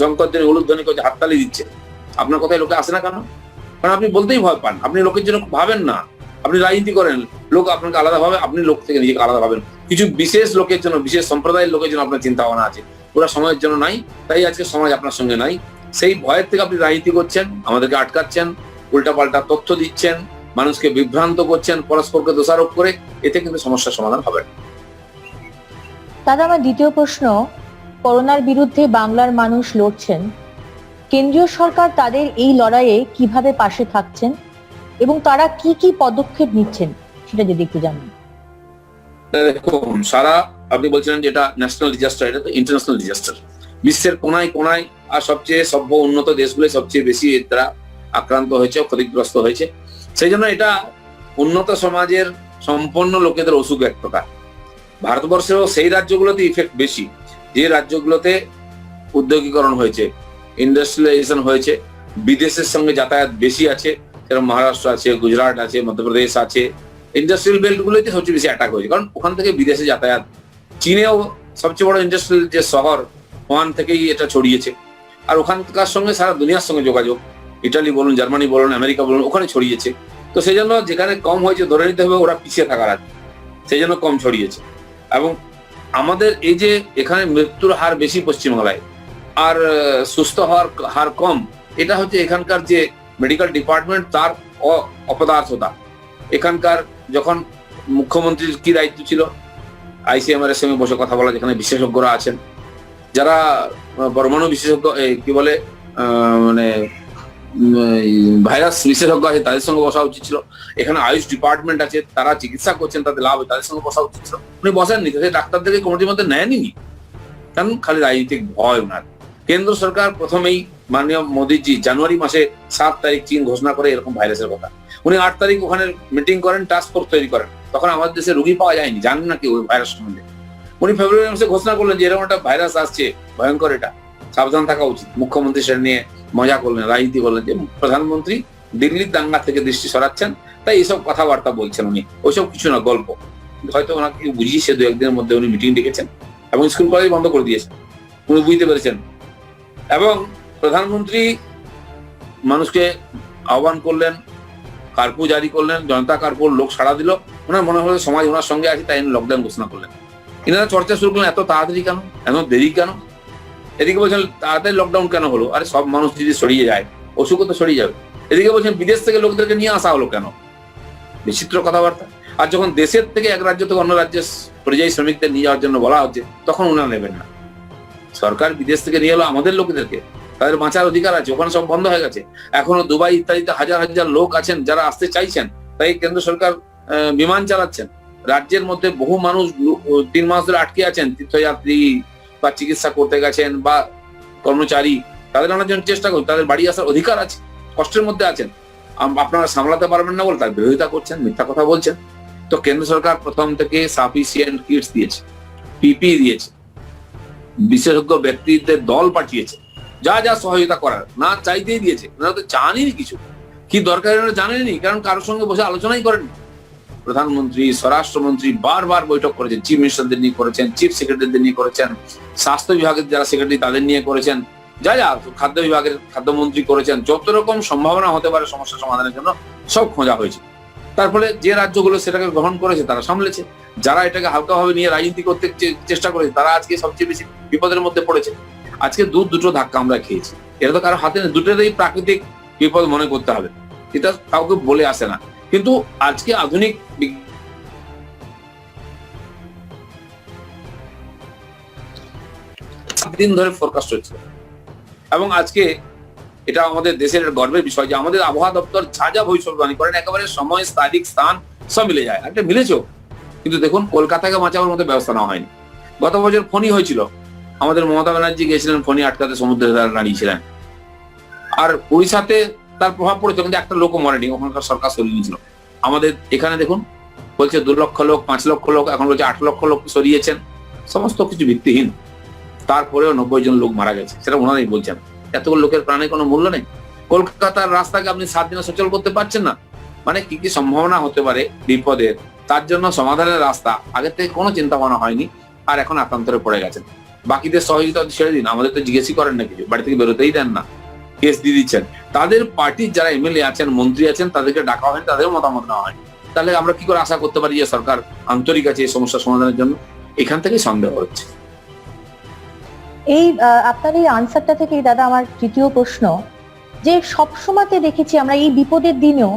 Speaker 3: শঙ্করদের উলুধ্বনি করছে, হাততালি দিচ্ছে। আপনার কথায় লোকে আসে না কেন? কারণ আপনি বলতেই ভয় পান, আপনি লোকের জন্য ভাবেন না, আপনি রাজনীতি করেন, লোক আপনাকে আলাদা ভাবে, আপনি লোক থেকে নিজেকে আলাদা ভাবেন। কিছু বিশেষ লোকের জন্য, বিশেষ সম্প্রদায়ের লোকের জন্য আপনার চিন্তা ভাবনা আছে, পুরো সমাজের জন্য নাই। তাই আজকে সমাজ আপনার সঙ্গে নাই, সেই ভয়ের থেকে আপনি রাজনীতি করছেন, আমাদেরকে আটকাচ্ছেন, উল্টাপাল্টা তথ্য দিচ্ছেন, মানুষকে বিভ্রান্ত করছেন, পরস্পরকে দোষারোপ করে। এতে কিন্তু সমস্যার সমাধান হবে না।
Speaker 2: দাদা, আমার দ্বিতীয় প্রশ্ন, করোনার বিরুদ্ধে বাংলার মানুষ লড়ছেন, কেন্দ্রীয় সরকার তাদের এই লড়াইয়ে কিভাবে পাশে থাকছেন এবং তারা কি কি পদক্ষেপ নিচ্ছেন, সেটা যদি একটু জানেন।
Speaker 3: দেখুন, সারা আপনি বলছিলেন যে এটা ন্যাশনাল ডিজাস্টার, এটা তো ইন্টারন্যাশনাল ডিজাস্টার। বিশ্বের কোনায় কোনায়, আর সবচেয়ে সভ্য উন্নত দেশগুলো সবচেয়ে বেশি এর দ্বারা আক্রান্ত হয়েছে, ক্ষতিগ্রস্ত হয়েছে। সেই জন্য এটা উন্নত সমাজের সম্পন্ন লোকেদের অসুখ এক প্রকার। ভারতবর্ষেও সেই রাজ্যগুলোতে ইফেক্ট বেশি, যে রাজ্যগুলোতে উদ্যোগীকরণ হয়েছে, ইন্ডাস্ট্রিয়ালাইজেশন হয়েছে, বিদেশের সঙ্গে যাতায়াত বেশি আছে, যেরকম মহারাষ্ট্র আছে, গুজরাট আছে, মধ্যপ্রদেশ আছে, ইন্ডাস্ট্রিয়াল বেল্ট গুলোতে সবচেয়ে বেশি অ্যাটাক হয়েছে, কারণ ওখান থেকে বিদেশে যাতায়াত। চীনেও সবচেয়ে বড় ইন্ডাস্ট্রিয়াল যে শহর, ওখান থেকেই এটা ছড়িয়েছে, আর ওখানকার সঙ্গে সারা দুনিয়ার সঙ্গে যোগাযোগ, ইটালি বলুন, জার্মানি বলুন, আমেরিকা বলুন, ওখানে ছড়িয়েছে। তো সেই জন্য যেখানে কম হয়েছে ধরে নিতে হবে ওরা পিছিয়ে থাকার আছে, সেই জন্য কম ছড়িয়েছে। এবং আমাদের এই যে এখানে মৃত্যুর হার বেশি পশ্চিমবাংলায় আর সুস্থ হওয়ার হার কম, এটা হচ্ছে এখানকার যে মেডিকেল ডিপার্টমেন্ট তার অপদার্থতা। এখানকার যখন মুখ্যমন্ত্রীর কি দায়িত্ব ছিল, আইসিএমআর এর সঙ্গে বসে কথা বলা, যেখানে বিশেষজ্ঞরা আছেন, যারা পরমাণু বিশেষজ্ঞ, কি বলে মানে ভাইরাস বিশেষজ্ঞ আছে, তাদের সঙ্গে বসা উচিত ছিল। এখানে আয়ুষ ডিপার্টমেন্ট আছে, তারা চিকিৎসা করছেন, তাদের লাভ হয়, তাদের সঙ্গে বসা উচিত ছিল। উনি বসেননি, সেই ডাক্তারদেরকে কমিটির মধ্যে নেয়নি, কারণ খালি রাজনৈতিক ভয় ওনার। কেন্দ্র সরকার প্রথমেই মাননীয় মোদীজি জানুয়ারি মাসে 7 তারিখ চীন ঘোষণা করে এরকম ভাইরাসের কথা, উনি 8 তারিখ ওখানে মিটিং করেন, টাস্ক ফোর্স তৈরি করেন। তখন আমাদের দেশে রোগী পাওয়া যায়নি, জানেন না কি ওই ভাইরাস সম্বন্ধে। উনি ফেব্রুয়ারি মাসে ঘোষণা করলেন যে এরকম একটা ভাইরাস আসছে, ভয়ঙ্কর, এটা সাবধান থাকা উচিত। মুখ্যমন্ত্রী সেটা নিয়ে মজা করলেন, রাজনীতি করলেন যে প্রধানমন্ত্রী দিল্লির দাঙ্গা থেকে দৃষ্টি সরাচ্ছেন, তাই এইসব কথাবার্তা বলছেন উনি। ওইসব কিছু না, গল্প। হয়তো ওনাকে বুঝিয়ে সে 2-1 দিনের মধ্যে উনি মিটিং ডেকেছেন এবং স্কুল কলেজ বন্ধ করে দিয়েছেন, উনি বুঝতে পেরেছেন। এবং প্রধানমন্ত্রী মানুষকে আহ্বান করলেন, কার্ফিউ জারি করলেন, জনতা কার্ফিউ, লোক সাড়া দিল, ওনার মনে হলো সমাজ ওনার সঙ্গে আছে, তাই লকডাউন ঘোষণা করলেন। এনারা চর্চা শুরু করলেন, এত তাড়াতাড়ি কেন, এত দেরি কেন? এদিকে বলছেন তাড়াতাড়ি লকডাউন কেন হলো, আরে সব মানুষ যদি ছড়িয়ে যায়, অসুখও তো ছড়িয়ে যাবে। এদিকে বলছেন বিদেশ থেকে লোকদেরকে নিয়ে আসা হলো কেন? বিচিত্র কথাবার্তা। আর যখন দেশের থেকে এক রাজ্য থেকে অন্য রাজ্যে পরিযায়ী শ্রমিকদের নিয়ে যাওয়ার জন্য বলা হচ্ছে, তখন ওনারা নেবেন না। সরকার বিদেশ থেকে নিয়ে এলো আমাদের লোকেদেরকে, তাদের বাঁচার অধিকার আছে, ওখানে সব বন্ধ হয়ে গেছে। এখনো দুবাই ইত্যাদিতে হাজার হাজার লোক আছেন যারা আসতে চাইছেন, তাই কেন্দ্র সরকার বিমান চালাচ্ছেন। রাজ্যের মধ্যে বহু মানুষ 3 মাস ধরে আটকে আছেন, তীর্থযাত্রী বা চিকিৎসা করতে গেছেন বা কর্মচারী, তাদের আনার জন্য চেষ্টা করুন, তাদের বাড়ি আসার অধিকার আছে, কষ্টের মধ্যে আছেন। আপনারা সামলাতে পারবেন না বলে তার বিরোধিতা করছেন, মিথ্যা কথা বলছেন। তো কেন্দ্র সরকার প্রথম থেকে সাফিসিয়েন্ট কিটস দিয়েছে, পিপি দিয়েছে, বিশেষজ্ঞ ব্যক্তিদের দল পাঠিয়েছে, যা যা সহযোগিতা করার, না চাইতেই দিয়েছে। ওনারা তো জানেনি কিছু কি দরকার, ওনারা জানেনি, কারণ কারোর সঙ্গে বসে আলোচনাই করেনি। প্রধানমন্ত্রী, স্বরাষ্ট্রমন্ত্রী বারবার বৈঠক করেছেন, চিফ মিনিস্টারদের নিয়ে করেছেন, চিফ সেক্রেটারিদের নিয়ে করেছেন, স্বাস্থ্য বিভাগের যারা সেক্রেটারি তাদের নিয়ে করেছেন, যা যা খাদ্য বিভাগের খাদ্যমন্ত্রী করেছেন, যত রকম সম্ভাবনা হতে পারে সমস্যা সমাধানের জন্য সব খোঁজা হয়েছে। তার ফলে যে রাজ্যগুলো সেটাকে গ্রহণ করেছে তারা সামলেছে, যারা এটাকে হালকাভাবে নিয়ে রাজনীতি করতে চেষ্টা করেছে তারা আজকে সবচেয়ে বেশি বিপদের মধ্যে পড়েছে। আজকে দুটো ধাক্কা আমরা খেয়েছি, এটা তো কারো হাতে নেই, দুটোরই প্রাকৃতিক বিপদ মনে করতে হবে, এটা কাউকে বলে আসে না। কিন্তু আজকে আধুনিক দিন ধরে ফোরকাস্ট হচ্ছে, এবং আজকে এটা আমাদের দেশের গর্বের বিষয় যে আমাদের আবহাওয়া দপ্তর যা যা ভবিষ্যৎবাণী করেন একেবারে সময়, তারিখ, স্থান সব মিলে যায়। একটা মিলেছেও, কিন্তু দেখুন কলকাতাকে বাঁচানোর মতো ব্যবস্থা নেওয়া হয়নি। গত বছর ফণী হয়েছিল, আমাদের মমতা ব্যানার্জি গিয়েছিলেন ফণী আটকাতে, সমুদ্রের ধারে দাঁড়িয়েছিলেন। আর উড়িষ্যাতে তার প্রভাব পড়েছে, কিন্তু একটা লোকও মরেনি, ওখানকার সরকার সরিয়ে নিয়েছিল। আমাদের এখানে দেখুন বলছে 2 লক্ষ লোক, 5 লক্ষ লোক, এখন বলছে 8 লক্ষ লোক সরিয়েছেন, সমস্ত কিছু ভিত্তিহীন। তারপরেও 90 জন লোক মারা গেছে, সেটা ওনারাই বলছেন। এতগুলো লোকের প্রাণে কোনো মূল্য নেই। কলকাতার রাস্তাকে আপনি 7 দিনে সচল করতে পারছেন না, মানে কি কি সম্ভাবনা হতে পারে বিপদের, তার জন্য সমাধানের রাস্তা আগের থেকে কোনো চিন্তা ভাবনা হয়নি, আর এখন আকান্তরে পড়ে গেছেন। বাকিদের সহযোগিতা ছেড়ে দিন, আমাদের তো জিজ্ঞেসই করেন না, কিছু বাড়ি থেকে বেরোতেই দেন না, কেস দিয়ে দিচ্ছেন। তাদের পার্টির যারা এমএলএ আছেন, মন্ত্রী আছেন, তাদেরকে ডাকা হয়নি, তাদের মতামত নেওয়া হয়নি। তাহলে আমরা কি করে আশা করতে পারি যে সরকার আন্তরিক আছে এই সমস্যা সমাধানের জন্য? এখান থেকে সন্দেহ হচ্ছে।
Speaker 2: এই আপনার এই আনসারটা থেকেই দাদা আমার তৃতীয় প্রশ্ন, যে সবসময়তে দেখেছি আমরা এই বিপদের দিনেও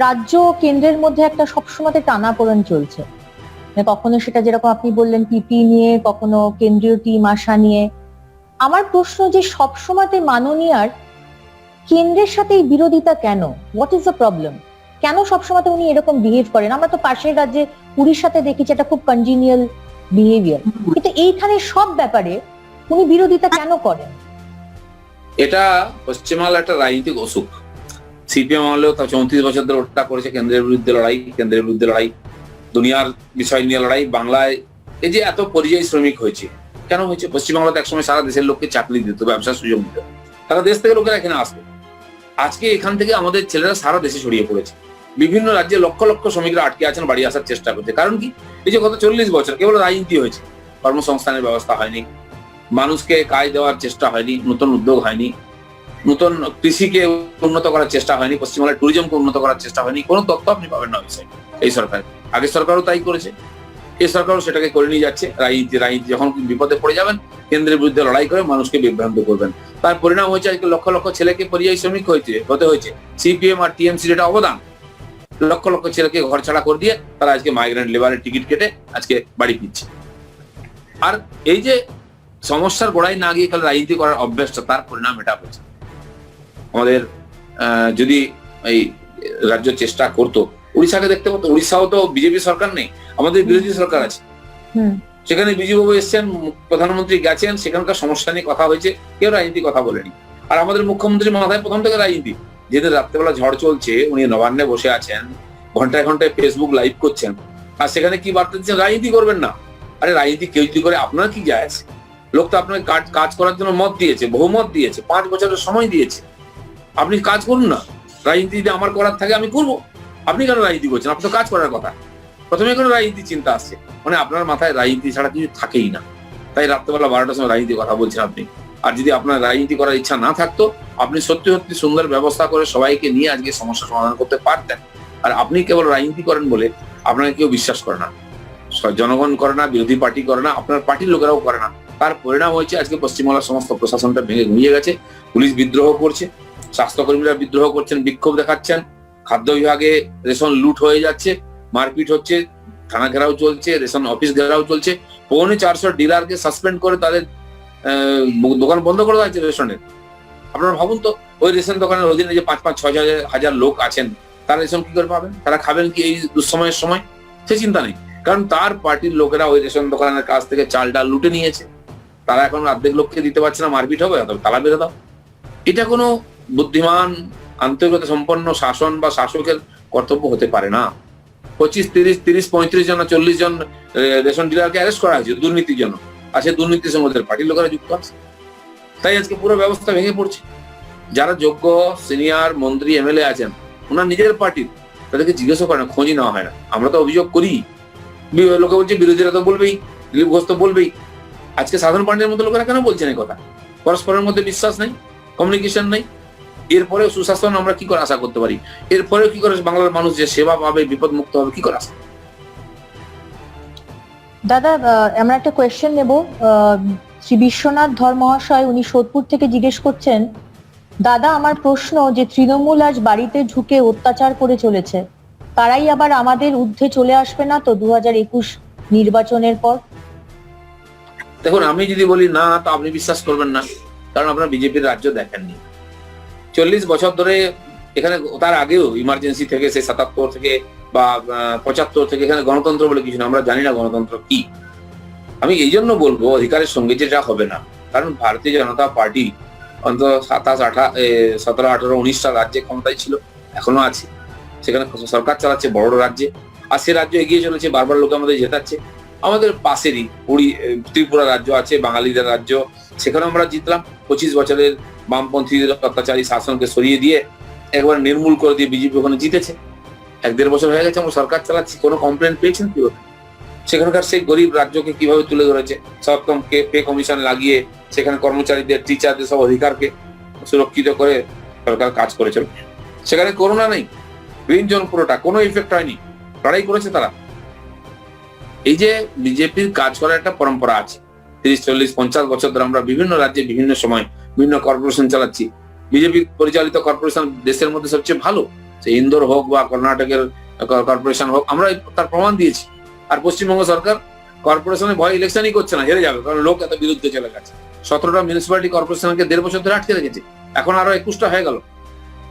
Speaker 2: রাজ্য কেন্দ্রের মধ্যে একটা সবসময়তে টানাপোড়েন চলছে। কখনো সেটা যেরকম আপনি বললেন পিপি নিয়ে, কখনো কেন্দ্রীয় টিম আসা নিয়ে। আমার প্রশ্ন যে সবসময়তে মাননীয়ার কেন্দ্রের সাথে এই বিরোধিতা কেন? What is the problem? কেন সবসময়তে উনি এরকম বিহেভ করেন? আমরা তো পাশের রাজ্যে উড়িষ্যাতে দেখেছি এটা খুব কনজিনিয়াল বিহেভিয়ার, কিন্তু এইখানে সব ব্যাপারে উনি বিরোধিতা কেন করেন?
Speaker 3: এটা পশ্চিমবাংলার একটা রাজনৈতিক অসুখ। সিপিএম আমলেও তা 34 বছর ধরে ওটা করেছে, কেন্দ্রের বিরুদ্ধে লড়াই, দুনিয়ার বিষয় নিয়ে লড়াই। বাংলায় এই যে এত পরিযায়ী শ্রমিক হয়েছে, কেন হয়েছে? পশ্চিমবাংলাতে একসময় সারা দেশের লোককে চাকরি দিত, ব্যবসার সুযোগ দিত, সারা দেশ থেকে লোকেরা এখানে আসতো। আজকে এখান থেকে আমাদের ছেলেরা সারা দেশে ছড়িয়ে পড়েছে, বিভিন্ন রাজ্যে লক্ষ লক্ষ শ্রমিকরা আটকে আছেন, বাড়ি আসার চেষ্টা করছে। কারণ কি? এই যে গত 40 বছর কেবল রাজনীতি হয়েছে, কর্মসংস্থানের ব্যবস্থা হয়নি, মানুষকে কাজ দেওয়ার চেষ্টা হয়নি, নতুন উদ্যোগ হয়নি, নতুন কৃষিকে উন্নত করার চেষ্টা হয়নি, পশ্চিমবাংলার ট্যুরিজমকে উন্নত করার চেষ্টা হয়নি। কোনো তথ্য আপনি পাবেন না এই সরকার। আগের সরকারও তাই করেছে, এই সরকারও সেটাকে করে নিয়ে যাচ্ছে। রাজনীতি যখন বিপদে পড়ে যাবেন, কেন্দ্রের বিরুদ্ধে লড়াই করে মানুষকে বিভ্রান্ত করবেন। তার পরিণাম হয়েছে আজকে লক্ষ লক্ষ ছেলেকে পরিযায়ী শ্রমিক হতে হয়েছে। সিপিএম আর টিএমসির এটা অবদান। লক্ষ লক্ষ ছেলেকে ঘর ছাড়া করে দিয়ে তারা আজকে মাইগ্রেন্ট লেবারের টিকিট কেটে আজকে বাড়ি ফিরছে। আর এই যে সমস্যার গোড়ায় না গিয়ে খালি রাজনীতি করার অভ্যাসটা, তার পরিণাম এটা হয়েছে। আমাদের যদি এই রাজ্য চেষ্টা করতো, উড়িষ্যাকে দেখতে পারতো। উড়িষ্যাও তো বিজেপি সরকার নেই, আমাদের বিরোধী সরকার আছে। সেখানে বিজেপি এসছেন, প্রধানমন্ত্রী গেছেন, সেখানকার সমস্যা নিয়ে কথা হয়েছে, কেউ রাজনীতি কথা বলেনি। আর আমাদের মুখ্যমন্ত্রীর মাথায় প্রথম থেকে রাজনীতি। যেদিন রাত্রেবেলা ঝড় চলছে, উনি নবান্নে বসে আছেন, ঘন্টায় ঘন্টায় ফেসবুক লাইভ করছেন, আর সেখানে কি বার্তা দিচ্ছেন? রাজনীতি করবেন না। আরে রাজনীতি কেউ যদি করে আপনার কি যায় আছে? লোক তো আপনাকে কাজ করার জন্য মত দিয়েছে, বহুমত দিয়েছে, 5 বছরের সময় দিয়েছে। আপনি কাজ করুন না। রাজনীতি যদি আমার করার থাকে আমি করবো। আপনি কেন রাজনীতি করছেন? আপনি তো কাজ করার কথা। প্রথমে কোনো রাজনীতি চিন্তা আসছে, মানে আপনার মাথায় রাজনীতি ছাড়া কিছু থাকেই না। তাই রাত্রেবেলা 12টার সময় রাজনীতি কথা বলছেন আপনি। আর যদি আপনার রাজনীতি করার ইচ্ছা না থাকতো, আপনি সত্যি সত্যি সুন্দর ব্যবস্থা করে সবাইকে নিয়ে আজকে সমস্যা সমাধান করতে পারতেন। আর আপনি কেবল রাজনীতি করেন বলে আপনাকে কেউ বিশ্বাস করে না, জনগণ করে না, বিরোধী পার্টি করে না, আপনার পার্টির লোকেরাও করে না। তার পরিণাম হয়েছে আজকে পশ্চিমবাংলার সমস্ত প্রশাসনটা ভেঙে ঘুমিয়ে গেছে। পুলিশ বিদ্রোহ করছে, স্বাস্থ্যকর্মীরা বিদ্রোহ করছেন, বিক্ষোভ দেখাচ্ছেন, খাদ্য বিভাগে রেশন লুট হয়ে যাচ্ছে, মারপিট হচ্ছে, থানা ঘেরাও চলছে, রেশন অফিস ঘেরাও চলছে। 450 ডিলারকে সাসপেন্ড করে তাদের দোকান বন্ধ করে দেওয়া হচ্ছে রেশনের। আপনারা ভাবুন তো, ওই রেশন দোকানের অধীনে যে 5-6 হাজার লোক আছেন, তারা রেশন কি করে পাবেন? তারা খাবেন কি এই দুঃসময়ের সময়? সে চিন্তা নেই, কারণ তার পার্টির লোকেরা ওই রেশন দোকানের কাছ থেকে চাল ডাল লুটে নিয়েছে। তারা এখন অর্ধেক লোককে দিতে পারছে না, মারপিট হবে, তালা বেঁধে দাও। এটা কোনো বুদ্ধিমান, আন্তরিকতা সম্পন্ন শাসন বা শাসকের কর্তব্য হতে পারে না। 25, 30, 35 জন, 40 জন রেশন ডিলারকে অ্যারেস্ট করা হয়েছে দুর্নীতির জন্য। আর সেই দুর্নীতির সঙ্গে ওদের পার্টির লোকেরা যুক্ত আছে। তাই আজকে পুরো ব্যবস্থা ভেঙে পড়ছে। যারা যোগ্য সিনিয়র মন্ত্রী এমএলএ আছেন, ওনার নিজের পার্টির, তাদেরকে জিজ্ঞাসা করে না, খোঁজই নেওয়া হয় না। আমরা তো অভিযোগ করি, লোকে বলছে বিরোধীরা তো বলবেই, দিলীপ ঘোষ তো বলবেই। আজকে সাধারণ পার্টির মধ্যে লোকেরা কেন বলছেন এই কথা? পরস্পরের মধ্যে বিশ্বাস নেই, কমিউনিকেশন নেই। এরপরেও সুশাসন আমরা কি করে আশা করতে পারি? এরপরেও কি করে বাংলার মানুষ যে সেবা পাবে, বিপদ মুক্ত হবে, কি করে আশা?
Speaker 2: দাদা, আমরা একটা কোয়েশ্চেন নেব। শ্রী বিশ্বনাথ ধর মহাশয়, উনি সোদপুর থেকে জিজ্ঞেস করছেন, দাদা আমার প্রশ্ন যে তৃণমূল আজ বাড়িতে ঢুকে অত্যাচার করে চলেছে, তারাই আবার আমাদের ঊর্ধ্বে চলে আসবে না তো 2021 নির্বাচনের পর?
Speaker 3: দেখুন, আমি যদি বলি না, তো আপনি বিশ্বাস করবেন না, কারণ আপনারা বিজেপির রাজ্য দেখেননি। 40 বছর ধরে এখানে, তার আগেও ইমার্জেন্সি থেকে, সে 77 থেকে বা 75 থেকে এখানে গণতন্ত্র বলে কিছু না। আমরা জানি না গণতন্ত্র কি। আমি এই জন্য বলবো অধিকারের সঙ্গে যেটা হবে না, কারণ ভারতীয় জনতা পার্টি অন্তত 27, 18, 17, 18, 19টা রাজ্যে ক্ষমতায় ছিল, এখনো আছে। সেখানে সরকার চালাচ্ছে বড় রাজ্যে, আর সে রাজ্য এগিয়ে চলেছে, বারবার লোকে আমাদের জেতাচ্ছে। আমাদের পাশেরই ত্রিপুরা রাজ্য আছে, বাঙালিদের রাজ্য, সেখানে আমরা জিতলাম। 25 বছরের বামপন্থীদের অত্যাচারী শাসনকে সরিয়ে দিয়ে একবার নির্মূল করে দিয়ে বিজেপি ওখানে জিতেছে। 1-1.5 বছর হয়ে গেছে আমরা সরকার চালাচ্ছি, কোনো কমপ্লেন পেয়েছেন কি? সেখানকার সেই গরিব রাজ্যকে কিভাবে তুলে ধরেছে, সপ্তম পে কমিশন লাগিয়ে সেখানে কর্মচারীদের, টিচারদের সব অধিকারকে সুরক্ষিত করে সরকার কাজ করেছিল। সেখানে করোনা নেই, গ্রিন জোন পুরোটা, কোনো ইফেক্ট হয়নি, লড়াই করেছে তারা। এই যে বিজেপির কাজ করার একটা পরম্পরা আছে, 30, 40, 50 বছর ধরে আমরা বিভিন্ন রাজ্যে বিভিন্ন সময় বিভিন্ন কর্পোরেশন চালাচ্ছি। বিজেপি পরিচালিত কর্পোরেশন দেশের মধ্যে সবচেয়ে ভালো, সে ইন্দোর হোক বা কর্ণাটকের কর্পোরেশন হোক, আমরা তার প্রমাণ দিয়েছি। আর পশ্চিমবঙ্গ সরকার কর্পোরেশনে ভয় ইলেকশনই করছে না, হেরে যাবে, কারণ লোক এত বিরুদ্ধে চলে গেছে। 17টা মিউনিসিপ্যালিটি কর্পোরেশনকে 1.5 বছর ধরে আটকে রেখেছে, এখন আরো 21টা হয়ে গেল।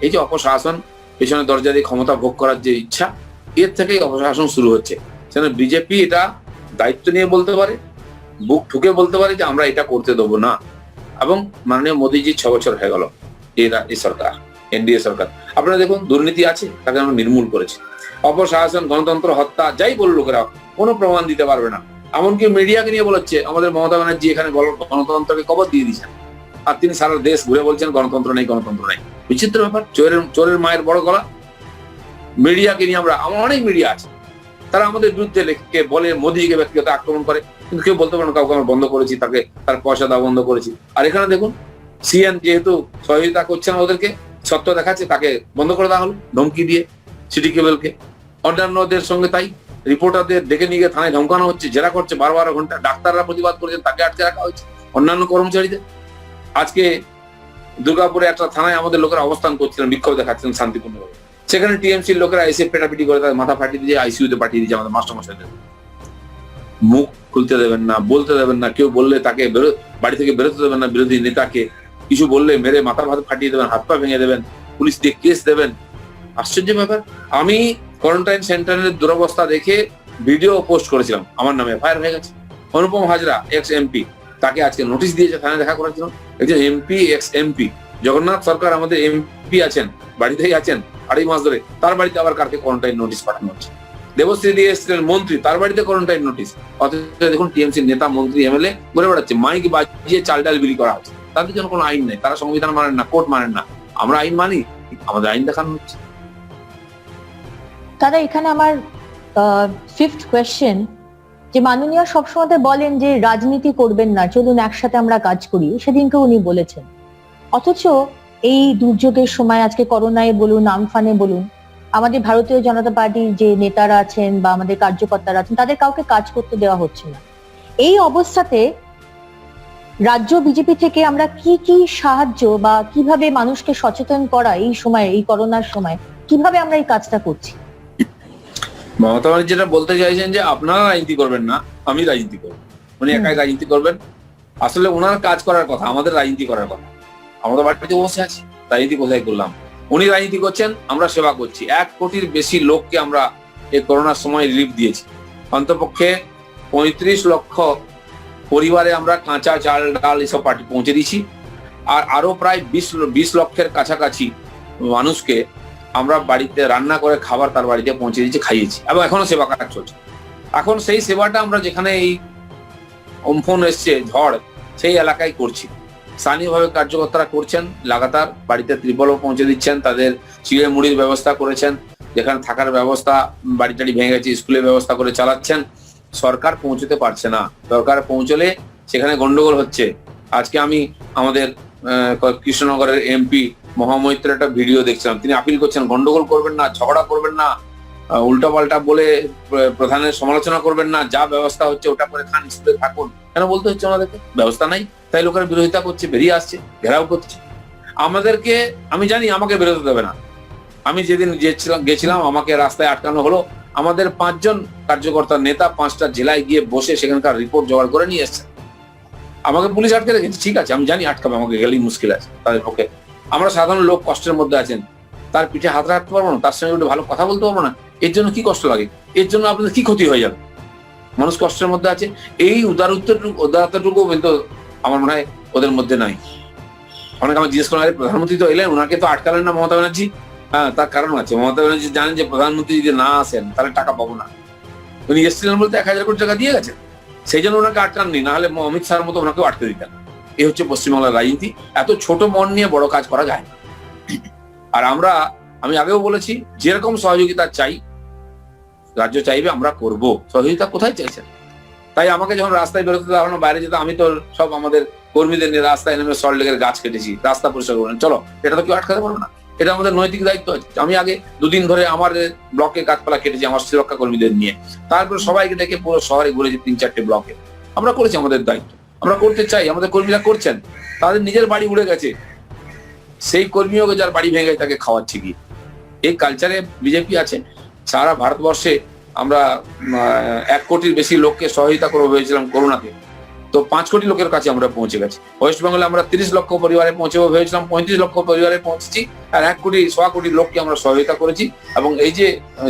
Speaker 3: এই যে অপশাসন, পেছনে দরজা দিয়ে ক্ষমতা ভোগ করার যে ইচ্ছা, এর থেকেই অপশাসন শুরু হচ্ছে। সেখানে বিজেপি এটা দায়িত্ব নিয়ে বলতে পারে, বুক ঠুকে বলতে পারে যে আমরা এটা করতে দেবো না। এবং মাননীয় মোদীজি 6 বছর হয়ে গেল এই সরকার, এনডিএ সরকার। আপনারা দেখুন, দুর্নীতি আছে, তাকে আমরা নির্মূল করেছি। অপশাসন, গণতন্ত্র হত্যা, যাই বলল লোকেরা, কোনো প্রমাণ দিতে পারবে না। এমনকি মিডিয়াকে নিয়ে বলেছে আমাদের মমতা ব্যানার্জি এখানে গণতন্ত্রকে কবর দিয়ে দিয়েছেন, আর তিনি সারা দেশ ঘুরে বলছেন গণতন্ত্র নেই, গণতন্ত্র নেই। বিচিত্র ব্যাপার, চোরের মায়ের বড় গলা। মিডিয়াকে নিয়ে আমার অনেক মিডিয়া আছে, তারা আমাদের বিরুদ্ধে লেখকে বলে, মোদীকে ব্যক্তিগত আক্রমণ করে, কিন্তু কেউ বলতে পারে না কাউকে আমরা বন্ধ করেছি, তাকে তার পয়সা দেওয়া বন্ধ করেছি। আর এখানে দেখুন সিএন যেহেতু সহযোগিতা করছে না ওদেরকে, সত্য দেখাচ্ছে, তাকে বন্ধ করে দেওয়া হলো ধমকি দিয়ে সিটি কেবলকে। অন্যান্যদের সঙ্গে তাই, রিপোর্টারদের ডেকে নিয়ে গিয়ে থানায় ধমকানো হচ্ছে, জেরা করছে 12 ঘন্টা। ডাক্তাররা প্রতিবাদ করেছেন, তাকে আটকে রাখা হয়েছে, অন্যান্য কর্মচারীদের। আজকে দুর্গাপুরে একটা থানায় আমাদের লোকেরা অবস্থান করছিলেন, বিক্ষোভ দেখাচ্ছিলেন শান্তিপূর্ণভাবে, সেখানে টিএমসির লোকেরা এসে পেটাপিটি করে তাদের মাথা ফাটিয়ে দিয়ে আইসিইউতে পাঠিয়ে দিয়েছে আমাদের মাস্টারমশাইদের। মুখ খুলতে দেবেন না, বলতে দেবেন না, কেউ বললে তাকে বাড়ি থেকে বেরোতে দেবেন না, বিরোধী নেতাকে কিছু বললে মেরে মাথা ফাটিয়ে দেবেন, হাত পা ভেঙে দেবেন, পুলিশ দিয়ে কেস দেবেন। আশ্চর্য ব্যাপার। আমি কোয়ারেন্টাইন সেন্টারের দুরবস্থা দেখে ভিডিও পোস্ট করেছিলাম, আমার নামে এফআইআর হয়ে গেছে। অনুপম হাজরা এক্স এমপি, তাকে আজকে নোটিশ দিয়েছে থানায় দেখা করার জন্য। একজন এমপি, এক্স এমপি জগন্নাথ সরকার আমাদের এমপি আছেন, বাড়িতেই আছেন 2.5 মাস ধরে, তার বাড়িতে আবার কালকে কোয়ারেন্টাইন নোটিশ পাঠানো হচ্ছে। দেবশ্রী দিয়ে এসেছিলেন মন্ত্রী, তার বাড়িতে কোয়ারেন্টাইন নোটিশ। অথচ দেখুন টিএমসির নেতা, মন্ত্রী, এমএলএ ঘুরে বেড়াচ্ছে, মাইক বাজিয়ে চাল ডাল বিলি করা হচ্ছে। তাদের জন্য কোনো আইন নেই, তারা সংবিধান মানেন না, কোর্ট মানেন না। আমরা আইন মানি, আমাদের আইন দেখানো হচ্ছে।
Speaker 2: দাদা, এখানে আমার 5th কোয়েশ্চেন, যে মাননীয় সবসময় বলেন যে রাজনীতি করবেন না, চলুন একসাথে আমরা কাজ করি, সেদিনকে উনি বলেছেন। অথচ এই দুর্যোগের সময়, আজকে করোনায় বলুন, আমফানে বলুন, আমাদের ভারতীয় জনতা পার্টির যে নেতারা আছেন বা আমাদের কার্যকর্তারা আছেন, তাদের কাউকে কাজ করতে দেওয়া হচ্ছে না। এই অবস্থাতে রাজ্য বিজেপি থেকে আমরা কি কি সাহায্য বা কিভাবে মানুষকে সচেতন করা এই সময়, এই করোনার সময়, কিভাবে আমরা এই কাজটা করছি?
Speaker 3: মমতা ব্যানার্জি যেটা বলতে চাইছেন যে আপনারা রাজনীতি করবেন না, আমি রাজনীতি করবো, উনি একাই রাজনীতি করবেন। আসলে ওনার কাজ করার কথা, আমাদের রাজনীতি করার কথা। আমাদের বাড়িতে বসে আছি, রাজনীতি কোথায় করলাম? উনি রাজনীতি করছেন, আমরা সেবা করছি। 1 কোটির বেশি লোককে আমরা এই করোনার সময় রিলিফ দিয়েছি। অন্তপক্ষে 35 লক্ষ পরিবারে আমরা কাঁচা চাল, ডাল এসব পার্টি পৌঁছে দিয়েছি। আর আরো প্রায় 20 লক্ষের কাছাকাছি মানুষকে আমরা বাড়িতে রান্না করে খাবার তার বাড়িতে পৌঁছে দিয়েছি, খাইয়েছি, এবং এখনো সেবা কাজ চলছে। এখন সেই সেবাটা আমরা যেখানে এই অম্ফন এসছে, ঝড়, সেই এলাকায় করছি। স্থানীয়ভাবে কার্যকর্তারা করছেন, লাগাতার বাড়িতে ত্রিপলও পৌঁছে দিচ্ছেন, তাদের চিড়ে মুড়ির ব্যবস্থা করেছেন, যেখানে থাকার ব্যবস্থা, বাড়ি টাড়ি ভেঙে গেছে, স্কুলের ব্যবস্থা করে চালাচ্ছেন। সরকার পৌঁছতে পারছে না, সরকার পৌঁছলে সেখানে গন্ডগোল হচ্ছে। আজকে আমি আমাদের কৃষ্ণনগরের এমপি মহামৈত্রের একটা ভিডিও দেখছিলাম, তিনি আপিল করছেন গন্ডগোল করবেন না, ঝগড়া করবেন না, উল্টাপাল্টা বলে প্রধানের সমালোচনা করবেন না, যা ব্যবস্থা হচ্ছে ওটা করে খান, স্কুলে থাকুন। কেন বলতে হচ্ছে ওনাদেরকে? ব্যবস্থা নাই, তাই লোকেরা বিরোধিতা করছে, বেরিয়ে আসছে, ঘেরাও করছে আমাদেরকে। আমি জানি আমাকে বেরোতে দেবে না। আমি যেদিন গেছিলাম, আমাকে রাস্তায় আটকানো হলো। আমাদের 5 জন কার্যকর্তা নেতা 5টা জেলায় গিয়ে বসে সেখানকার রিপোর্ট জোগাড় করে নিয়ে এসছেন। আমাকে পুলিশ আটকে রেখেছে, ঠিক আছে, আমি জানি আটকাবে, আমাকে গেলেই মুশকিল আছে তাদের পক্ষে। আমরা সাধারণ লোক কষ্টের মধ্যে আছেন, তার পিঠে হাত রাখতে পারবো না, তার সঙ্গে একটু ভালো কথা বলতে পারবো না? এর জন্য কি কষ্ট লাগে? এর জন্য আপনাদের কি ক্ষতি হয়ে যাবে? মানুষ কষ্টের মধ্যে আছে, এই উদারতাটুকু কিন্তু আমার মনে হয় ওদের মধ্যে নাই। অনেকে আমার জিজ্ঞেস করেন, প্রধানমন্ত্রী তো এলেন, ওনাকে তো আটকালেন না মমতা ব্যানার্জি? হ্যাঁ, তার কারণ আছে। মমতা ব্যানার্জি জানেন যে প্রধানমন্ত্রী যদি না আসেন তাহলে টাকা পাবো না। উনি এসেছিলেন বলতে 1000 কোটি টাকা দিয়ে গেছেন, সেই জন্য ওনাকে আটকাননি, না হলে অমিত শাহের মতো ওনাকেও আটকে দিতেন। এই হচ্ছে পশ্চিমবাংলার রাজনীতি। এত ছোট মন নিয়ে বড় কাজ করা যায় না। আর আমি আগেও বলেছি, যেরকম সহযোগিতা চাই রাজ্য চাইবে, আমরা করব। সহযোগিতা কোথায় চাইছেন? তাই আমাকে যখন রাস্তায় বেরোতে দেওয়া হলো, বাইরে যেতে, আমি তো সব আমাদের কর্মীদের নিয়ে রাস্তায় নেমে সল্ট লেকের গাছ কেটেছি, রাস্তা পরিষ্কার করবেন, চলো, এটা তো কেউ আটকাতে পারবে না। এটা আমাদের নৈতিক দায়িত্ব আছে। আমি আগে 2 দিন ধরে আমার ব্লকে গাছপালা কেটেছি আমার সুরক্ষা কর্মীদের নিয়ে, তারপরে সবাইকে ডেকে পুরো শহরে ঘুরেছি 3-4টে ব্লকে। আমরা করেছি আমাদের দায়িত্ব, আমরা করতে চাই, আমাদের কর্মীরা করছেন। তাদের নিজের বাড়ি উড়ে গেছে, সেই কর্মীও যার বাড়ি ভেঙে গেছে তাকে খাওয়াচ্ছে কি? এই কালচারে বিজেপি আছে। সারা ভারতবর্ষে আমরা 1 কোটির বেশি লোককে সহায়তা করবো ভেবেছিলাম করোনাতে, তো 5 কোটি লোকের কাছে আমরা পৌঁছে গেছি। ওয়েস্ট বেঙ্গলে আমরা 30 লক্ষ পরিবারে পৌঁছবো ভেবেছিলাম, 35 লক্ষ পরিবারে পৌঁছেছি। আর 1 কোটি লোককে আমরা সহায়তা করেছি। এবং এই যে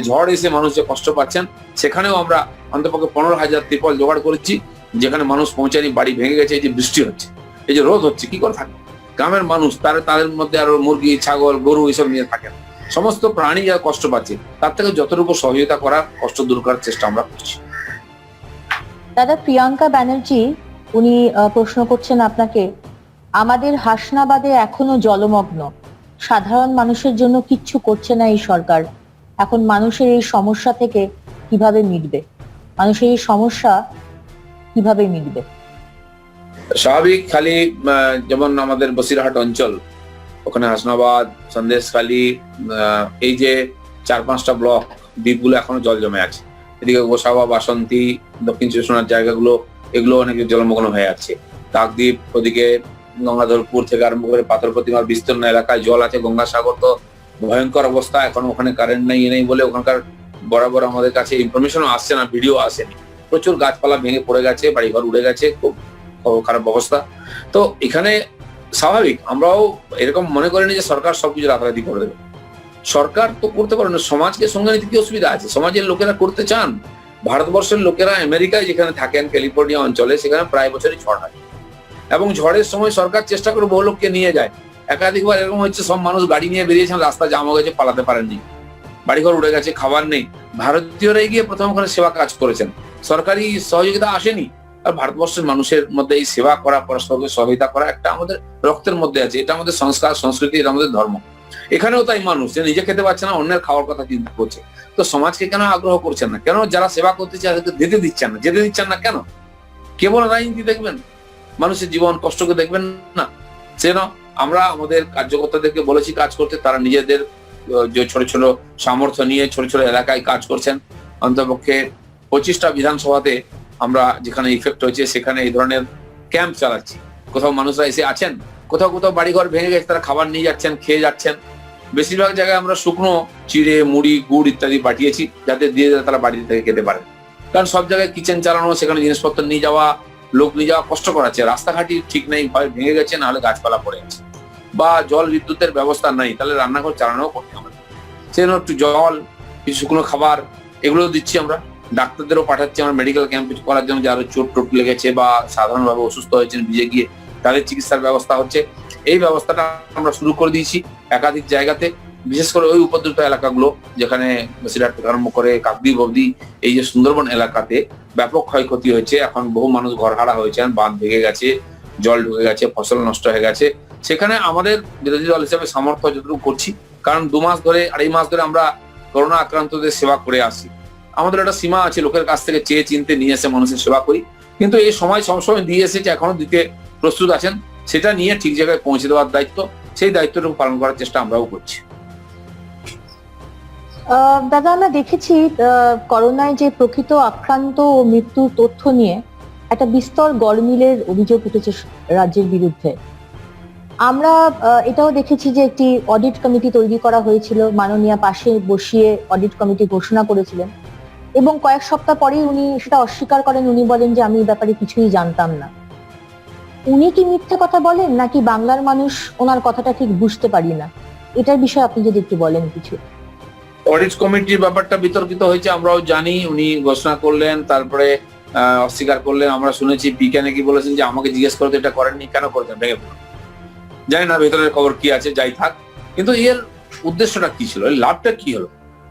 Speaker 3: ঝড় এসে মানুষ যে কষ্ট পাচ্ছেন, সেখানেও আমরা অন্তপক্ষে 15,000 ত্রিপল জোগাড় করেছি, যেখানে মানুষ পৌঁছায়নি, বাড়ি ভেঙে গেছে। এই যে বৃষ্টি হচ্ছে, এই যে রোদ হচ্ছে, কি করে থাকে গ্রামের মানুষ? তাদের মধ্যে আরো মুরগি, ছাগল, গরু এইসব নিয়ে থাকেন, সমস্ত প্রাণী যারা কষ্ট পাচ্ছে, তার থেকে যতটুকু সহযোগিতা করার, কষ্ট দূর করার চেষ্টা আমরা করছি।
Speaker 2: দাদা, প্রিয়াঙ্কা ব্যানার্জি উনি প্রশ্ন করছেন আপনাকে, আমাদের হাসনাবাদে এখনো জলমগ্ন, সাধারণ মানুষের জন্য কিচ্ছু করছে না এই সরকার, এখন মানুষের এই সমস্যা থেকে কিভাবে মিটবে, মানুষের এই সমস্যা কিভাবে মিটবে?
Speaker 3: স্বাভাবিক, খালি যেমন আমাদের বসিরহাট অঞ্চল, ওখানে হাসনাবাদ, সন্দেশখালী, এই যে 4-5টা ব্লক দ্বীপগুলো এখনো জল জমে আছে। এদিকে গোসাবা, বাসন্তী, দক্ষিণ চব্বিশ পরগনার জায়গাগুলো, এগুলো অনেক জলমগ্ন হয়ে আছে। কাকদ্বীপ, ওদিকে গঙ্গাধরপুর থেকে আরম্ভ করে পাথর প্রতিমার বিস্তীর্ণ এলাকায় জল আছে। গঙ্গাসাগর তো ভয়ঙ্কর অবস্থা, এখন ওখানে কারেন্ট নেই বলে ওখানকার বরাবর আমাদের কাছে ইনফরমেশনও আসছে না, ভিডিও আসেনি। প্রচুর গাছপালা ভেঙে পড়ে গেছে, বাড়িঘর উড়ে গেছে, খুব খারাপ অবস্থা। তো এখানে স্বাভাবিক, আমরাও এরকম মনে করিনি যে সরকার সবকিছু রাতারাতি করে দেবে। সরকার তো করতে পারে না, সমাজকে সঙ্গে নিতে কি অসুবিধা আছে? সমাজের লোকেরা করতে চান। ভারতবর্ষের লোকেরা আমেরিকায় যেখানে থাকেন, ক্যালিফোর্নিয়া অঞ্চলে, সেখানে প্রায় বছরই ঝড় হয়, এবং ঝড়ের সময় সরকার চেষ্টা করে বহু লোককে নিয়ে যায়। একাধিকবার এরকম হচ্ছে, সব মানুষ গাড়ি নিয়ে বেরিয়েছেন, রাস্তা জাম হয়ে গেছে, পালাতে পারেননি, বাড়িঘর উড়ে গেছে, খাবার নেই। ভারতীয়রাই গিয়ে প্রথম ওখানে সেবা কাজ করেছেন, সরকারি সহযোগিতা আসেনি। আর ভারতবর্ষের মানুষের মধ্যে এই সেবা করা, পরস্পরকে সহযোগিতা করা একটা আমাদের রক্তের মধ্যে আছে। এটা আমাদের সংস্কার, সংস্কৃতি, এটা আমাদের ধর্ম। এখানেও তাই মানুষ যে নিজে খেতে পারছে না, অন্যের খাওয়ার কথা চিন্তা করছে। তো সমাজকে কেন আগ্রহ করছেন না? কেন যারা সেবা করতে চায় তাদেরকে যেতে দিচ্ছেন না কেন? কেবল রাজনীতি দেখবেন, মানুষের জীবন কষ্টকে দেখবেন না? সেন আমরা আমাদের কার্যকর্তাদেরকে বলেছি কাজ করতে, তারা নিজেদের যে ছোট ছোট সামর্থ্য নিয়ে ছোট ছোট এলাকায় কাজ করছেন। অন্তপক্ষে 25টা বিধানসভাতে আমরা যেখানে ইফেক্ট হয়েছে সেখানে এই ধরনের ক্যাম্প চালাচ্ছি। কোথাও মানুষরা এসে আছেন, কোথাও বাড়িঘর ভেঙে গেছে, তারা খাবার নিয়ে যাচ্ছেন, খেয়ে যাচ্ছেন। বেশিরভাগ জায়গায় আমরা শুকনো চিড়ে, মুড়ি, গুড় ইত্যাদি পাঠিয়েছি, যাতে দিয়ে তারা বাড়ি থেকে খেতে পারে। কারণ সব জায়গায় কিচেন চালানো, সেখানে জিনিসপত্র নিয়ে যাওয়া, লোক নিয়ে যাওয়া কষ্ট করাচ্ছে। রাস্তাঘাটি ঠিক নেই, হয় ভেঙে গেছে, নাহলে গাছপালা পড়ে আছে, বা জল বিদ্যুতের ব্যবস্থা নাই, তাহলে রান্নাঘর চালানোও করতে হবে। সেজন্য একটু জল, কিছু শুকনো খাবার, এগুলো দিচ্ছি আমরা। ডাক্তারদেরও পাঠাচ্ছি আমরা মেডিকেল ক্যাম্প করার জন্য, যারা চোট লেগেছে বা সাধারণভাবে অসুস্থ হয়েছেন, ভিজে গিয়ে, তাদের চিকিৎসার ব্যবস্থা হচ্ছে। এই ব্যবস্থাটা আমরা শুরু করে দিয়েছি একাধিক জায়গাতে, বিশেষ করে ওই উপদ্রুত এলাকাগুলো, যেখানে বসিরহাট থেকে আরম্ভ করে কাকদ্বীপ অবধি, এই যে সুন্দরবন এলাকাতে ব্যাপক ক্ষয়ক্ষতি হয়েছে। এখন বহু মানুষ ঘরহারা হয়েছেন, বাঁধ ভেঙে গেছে, জল ঢুকে গেছে, ফসল নষ্ট হয়ে গেছে। সেখানে আমাদের বিরোধী দল হিসেবে সামর্থ্য যতটুকু করছি, কারণ 2 মাস ধরে আমরা করোনা আক্রান্তদের সেবা করে আসি। আমাদের একটা সীমা আছে, লোকের কাছ থেকে চেয়ে চিনতে নিয়ে এসে মানুষের সেবা করি, কিন্তু এই সময় সবসময় দিয়ে এসেছে, এখনো দিতে প্রস্তুত আছেন। সেটা নিয়ে ঠিক জায়গায় পৌঁছে দেওয়ার দায়িত্ব, সেই দায়িত্বটুকু পালন করার চেষ্টা আমরাও করছি।
Speaker 2: দাদা, আমরা দেখেছি করোনায় যে প্রকৃত আক্রান্ত ও মৃত্যুর তথ্য নিয়ে একটা বিস্তর গরমিলের অভিযোগ উঠেছে রাজ্যের বিরুদ্ধে। আমরা এটাও দেখেছি যে একটি অডিট কমিটি তৈরি করা হয়েছিল, মাননীয়া পাশে বসিয়ে অডিট কমিটি ঘোষণা করেছিলেন, এবং কয়েক সপ্তাহ পরেই উনি সেটা অস্বীকার করেন। উনি বলেন যে আমি এই ব্যাপারে কিছুই জানতাম না। উনি কি মিথ্যে কথা বলেন, নাকি বাংলার মানুষ ওনার কথাটা ঠিক বুঝতে পারি না? এটার বিষয়ে আপনি যদি একটু বলেন কিছু।
Speaker 3: অডিট কমিটির ব্যাপারটা বিতর্কিত হয়েছে, আমরাও জানি। উনি ঘোষণা করলেন, তারপরে অস্বীকার করলেন। আমরা শুনেছি পিকে নাকি বলেছেন যে আমাকে জিজ্ঞেস করতে এটা করেননি, কেন করেছেন ভেঙে পড়ুন। জানি না ভেতরের খবর কি আছে, যাই থাক। কিন্তু এর উদ্দেশ্যটা কি ছিল, এর লাভটা কি হলো?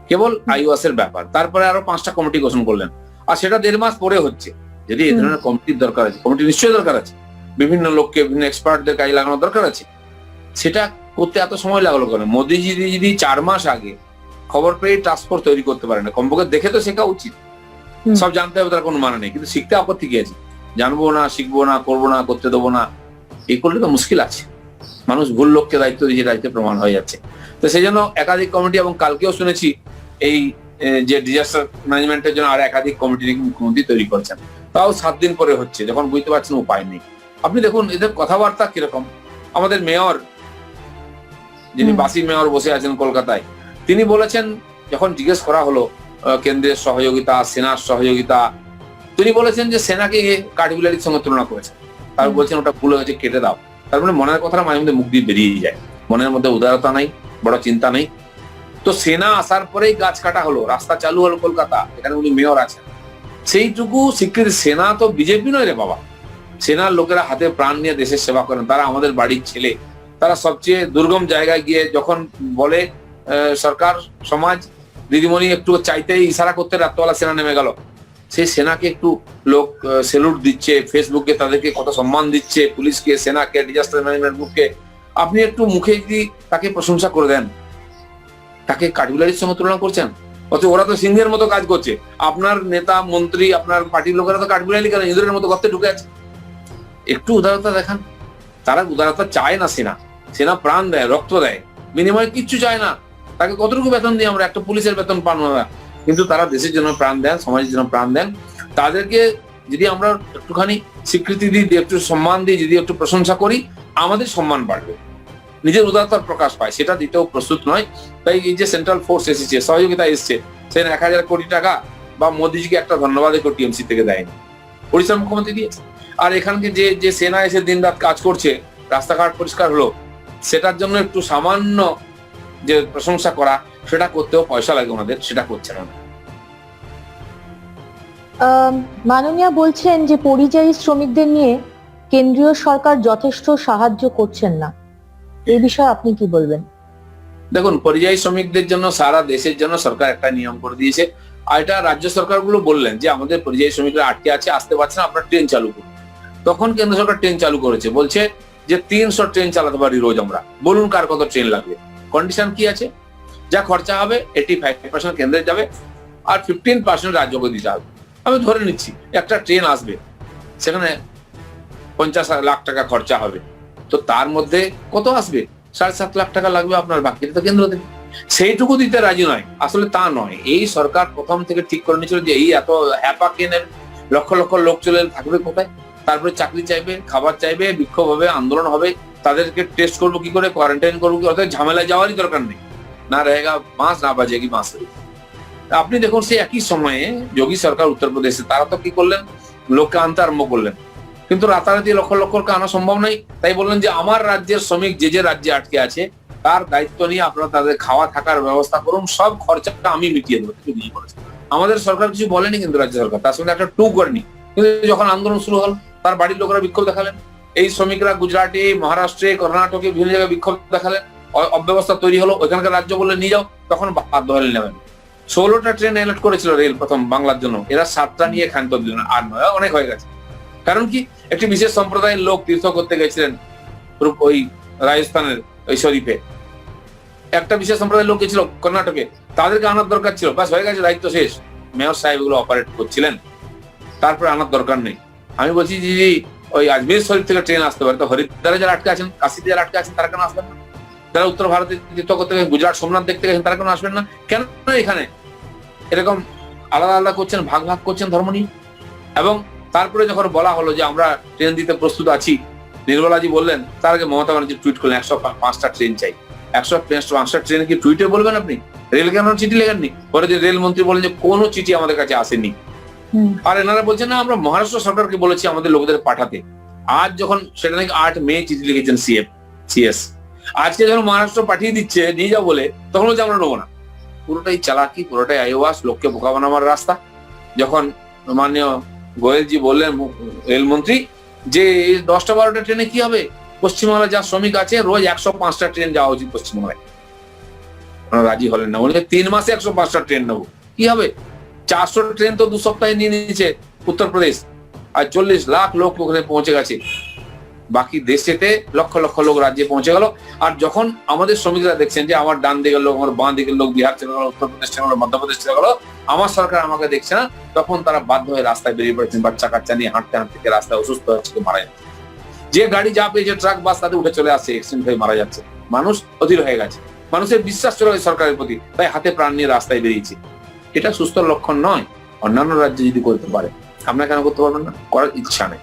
Speaker 3: কেবল আইওয়াস এর ব্যাপার। তারপরে আরো 5টা কমিটি গঠন করলেন, আর সেটা 1.5 মাস পরে হচ্ছে। যদি এই ধরনের কমিটির দরকার আছে, কমিটি নিশ্চয়ই দরকার আছে, বিভিন্ন লোককে, বিভিন্ন এক্সপার্টদের কাজে লাগানোর দরকার আছে। সেটা করতে এত সময় লাগলো কেন? মোদিজি যদি 4 মাস আগে খবর পেয়ে টাস্ক ফোর্স তৈরি করতে পারে না, কমপক্ষে দেখে তো শেখা উচিত। সব জানতে হবে তার কোনো মানে নেই, কিন্তু শিখতে আপত্তি কি আছে? জানবো না, শিখবো না, করবো না, করতে দেবো না, এই করলে তো মুশকিল আছে। মানুষ ভুল লোককে দায়িত্ব দিয়ে দায়িত্বে প্রমাণ হয়ে যাচ্ছে। তো সেই জন্য একাধিক কমিটি, এবং কালকেও শুনেছি এই যে ডিজাস্টার ম্যানেজমেন্টের জন্য আর একাধিক কমিটি মুখ্যমন্ত্রী তৈরি করছেন। তাও 7 দিন পরে হচ্ছে, যখন বুঝতে পারছেন উপায় নেই। আপনি দেখুন এদের কথাবার্তা কিরকম। আমাদের মেয়র, যিনি বাসি মেয়র বসে আছেন কলকাতায়, তিনি বলেছেন, যখন জিজ্ঞেস করা হলো কেন্দ্রের সহযোগিতা, সেনার সহযোগিতা, তিনি বলেছেন যে সেনাকে কাঠবিলারির সঙ্গে তুলনা করেছেন। তার বলছেন ওটা ভুল হয়েছে, কেটে দাও। তার মানে মনের কথাটা মাঝে মধ্যে মুখ দিয়ে বেরিয়ে যায়, মনের মধ্যে উদারতা নাই, বড় চিন্তা নেই। তো সেনা আসার পরেই গাছ কাটা হলো, রাস্তা চালু হলো কলকাতা, এখানে উনি মেয়র আছেন, সেইটুকু স্বীকৃতি। সেনা তো বিজেপি নয় রে বাবা। সেনার লোকেরা হাতে প্রাণ নিয়ে দেশের সেবা করেন, তারা আমাদের বাড়ির ছেলে। তারা সবচেয়ে দুর্গম জায়গায় গিয়ে যখন বলে সরকার, সমাজ, দিদিমণি একটু চাইতেই ইশারা করতে রাত্রবেলা সেনা নেমে গেল। সেই সেনাকে একটু লোক সেলুট দিচ্ছে, ফেসবুকে তাদেরকে কত সম্মান দিচ্ছে, পুলিশকে, সেনাকে, ডিজাস্টার ম্যানেজমেন্ট গ্রুপকে, আপনি একটু মুখে যদি তাকে প্রশংসা করে দেন, তাকে কাঠবিলারির সঙ্গে তুলনা করছেন। অথচ ওরা তো সিংহের মতো কাজ করছে। আপনার নেতা মন্ত্রী, আপনার পার্টির লোকেরা তো কাঠবিলারি কেন, ইঁদুরের মতো গর্তে ঢুকে আছে। একটু উদারতা দেখান। তারা উদারতা চায় না, সেনা প্রাণ দেয়, রক্ত দেয়, বিনিময়ে কিচ্ছু চায় না। তাকে কতটুকু বেতন দিই আমরা, একটা পুলিশের বেতন পান না, কিন্তু তারা দেশের জন্য প্রাণ দেন, সমাজের জন্য প্রাণ দেন। তাদেরকে যদি আমরা একটুখানি স্বীকৃতি দিই, একটু সম্মান দিই, যদি একটু প্রশংসা করি, আমাদের সম্মান বাড়বে, নিজের উদারতার প্রকাশ পায়। সেটা দিতেও প্রস্তুত নয়। তাই এই যে সেন্ট্রাল ফোর্স এসেছে, সহযোগিতা এসছে, সে 1000 কোটি টাকা বা মোদিজিকে একটা ধন্যবাদ টিএমসি থেকে দেয়নি, ওড়িশার মুখ্যমন্ত্রী দিয়েছে। আর এখানকে যে সেনা এসে দিন রাত কাজ করছে, রাস্তাঘাট পরিষ্কার হলো, সেটার জন্য একটু সামান্য যে প্রশংসা করা, সেটা করতেও পয়সা লাগে ওনাদের, সেটা করছে না।
Speaker 2: মাননীয়া বলছেন যে পরিযায়ী শ্রমিকদের নিয়ে কেন্দ্রীয় সরকার যথেষ্ট সাহায্য করছেন না, এই বিষয়ে আপনি কি বলবেন?
Speaker 3: দেখুন, পরিযায়ী শ্রমিকদের জন্য সারা দেশের জন্য সরকার একটা নিয়ম করে দিয়েছে। আর এটা রাজ্য সরকারগুলো বললেন যে আমাদের পরিযায়ী শ্রমিকরা আটকে আছে, আসতে পারছে না, আপনারা ট্রেন চালু করুন। তখন কেন্দ্র সরকার ট্রেন চালু করেছে, বলছে যে 300 ট্রেন চালাতে পারি রোজ আমরা, বলুন কার কত ট্রেন লাগবে। কন্ডিশন কি আছে, যা খরচা হবে 85% কেন্দ্রে যাবে, আর 15% রাজ্যকে দিতে হবে। আমি ধরে নিচ্ছি একটা ট্রেন আসবে, সেখানে 50 লাখ টাকা খরচা হবে, তো তার মধ্যে কত আসবে? 7.5 লাখ টাকা লাগবে আপনার, বাকিটা তো কেন্দ্র দেবে। সেইটুকু দিতে রাজি নয়। আসলে তা নয়, এই সরকার প্রথম থেকে ঠিক করে নিয়েছিল যে এই এত হ্যাপা কেনের লক্ষ লক্ষ লোক চলে থাকবে কোথায়, তারপরে চাকরি চাইবে, খাবার চাইবে, বিক্ষোভ হবে, আন্দোলন হবে, তাদেরকে টেস্ট করবো কি করে, কোয়ারেন্টাইন করবো কি, অর্থাৎ ঝামেলা যাওয়ারই দরকার নেই, না রহেগা বাঁশ না বাজেগি বাঁশরি। আপনি দেখুন, সেই একই সময়ে যোগী সরকার উত্তরপ্রদেশে, তারা তো কি করলেন, লোককে আনতে আরম্ভ করলেন, কিন্তু রাতারাতি লক্ষ লক্ষকে আনা সম্ভব নয়। তাই বললেন যে আমার রাজ্যের শ্রমিক যে রাজ্যে আটকে আছে, তার দায়িত্ব নিয়ে আপনারা তাদের খাওয়া থাকার ব্যবস্থা করুন, সব খরচাটা আমি মিটিয়ে দেবো। আমাদের সরকার কিছু বলেনি, কিন্তু রাজ্য সরকার তার সঙ্গে একটা টু করেনি। কিন্তু যখন আন্দোলন শুরু হল, তার বাড়ির লোকেরা বিক্ষোভ দেখালেন, এই শ্রমিকরা গুজরাটে, মহারাষ্ট্রে, কর্ণাটকে বিভিন্ন জায়গায় বিক্ষোভ দেখালেন, অব্যবস্থা তৈরি হলো, ওইখানকার রাজ্য বললে নিয়ে যাও, তখন বাধ্য হলেন নেবেন। 16টা ট্রেন অ্যালার্ট করেছিল রেল প্রথম বাংলার জন্য, এরা 7টা নিয়ে ক্ষান্ত দিল না, আর নয়, অনেক হয়ে গেছে। কারণ কি, একটি বিশেষ সম্প্রদায়ের লোক তীর্থ করতে গেছিলেন ওই রাজস্থানের ওই শরীফে, একটা বিশেষ সম্প্রদায়ের লোক গেছিল কর্ণাটকে, তাদেরকে আনার দরকার ছিল, ব্যাস হয়ে গেছে, দায়িত্ব শেষ। মেয়র সাহেব এগুলো অপারেট করছিলেন, তারপরে আনার দরকার নেই। আমি বলছি যে ওই আজমের শরীফ থেকে ট্রেন আসতে পারে, তো হরিদ্বারে যারা আটকে আছেন, কাশিতে যারা আটকে আছেন, তারা কেন আসবেন না? যারা উত্তর ভারতে তীর্থ করতে গেছেন, গুজরাট সোমনাথ দেখতে গেছেন, তারা কেন আসবেন না? কেন এখানে এরকম আলাদা আলাদা করছেন, ভাগ ভাগ করছেন ধর্ম নিয়ে? এবং তারপরে যখন বলা হলো যে আমরা ট্রেন দিতে প্রস্তুত আছি, নির্মলাজি বললেন, তার আগে মমতা ব্যানার্জি টুইট করলেন 105টা ট্রেন চাই। 105টা ট্রেন কি টুইটে বলবেন আপনি? রেল কেন চিঠি লেখেননি? পরে যে রেলমন্ত্রী বলেন যে কোনো চিঠি আমাদের কাছে আসেনি। আর এনারা বলছেন না, আমরা মহারাষ্ট্র সরকারকে বলেছি আমাদের লোকদের পাঠাতে। আজ যখন সেটা নাকি 8 মে চিঠি লিখেছেন সিএস, আজকে যখন মহারাষ্ট্র পাঠিয়ে দিচ্ছে নিয়ে যাও বলে, তখন বলছে আমরা নেবো না। পুরোটাই চালাকি, পুরোটাই আইওয়াস, লোককে বোকা বানাবার রাস্তা। যখন মাননীয় গোয়েলজি বললেন, রেলমন্ত্রী, যে 10টা-12টা ট্রেনে কি হবে, পশ্চিমবাংলায় যা শ্রমিক আছে রোজ 105টা ট্রেন যাওয়া উচিত পশ্চিমবাংলায়, রাজি হলেন না। বলে 3 মাসে 105টা ট্রেন নেবো, কি হবে? 400 ট্রেন তো 2 সপ্তাহে নিয়ে নিয়েছে উত্তরপ্রদেশ, আর 40 লাখ লোক ওখানে পৌঁছে গেছে। বাকি দেশেতে লক্ষ লক্ষ লোক রাজ্যে পৌঁছে গেল। আর যখন আমাদের শ্রমিকরা দেখছেন যে আমার ডান দিকের লোক, আমার বাঁ দিকের লোক বিহার চলে গেল, উত্তরপ্রদেশ চলে গেল, মধ্যপ্রদেশ চলে গেল, আমার সরকার আমাকে দেখছে না, তখন তারা বাধ্য হয়ে রাস্তায় বেরিয়ে পড়েছেন, বাচ্চা কাচ্চা নিয়ে হাঁটতে হাঁটতে রাস্তায় অসুস্থ হচ্ছে, মারা যাচ্ছে। যে গাড়ি যা পেয়েছে, ট্রাক বাস, তাতে উঠে চলে আসছে, অ্যাক্সিডেন্ট হয়ে মারা যাচ্ছে। মানুষ অধীর হয়ে গেছে, মানুষের বিশ্বাস চলে গেছে সরকারের প্রতি, তাই হাতে প্রাণ নিয়ে রাস্তায় বেরিয়েছে। এটা সুস্থ লক্ষণ নয়। অন্যান্য রাজ্যে যদি করতে পারে, আপনারা কেন করতে পারবেন না? করার ইচ্ছা নেই।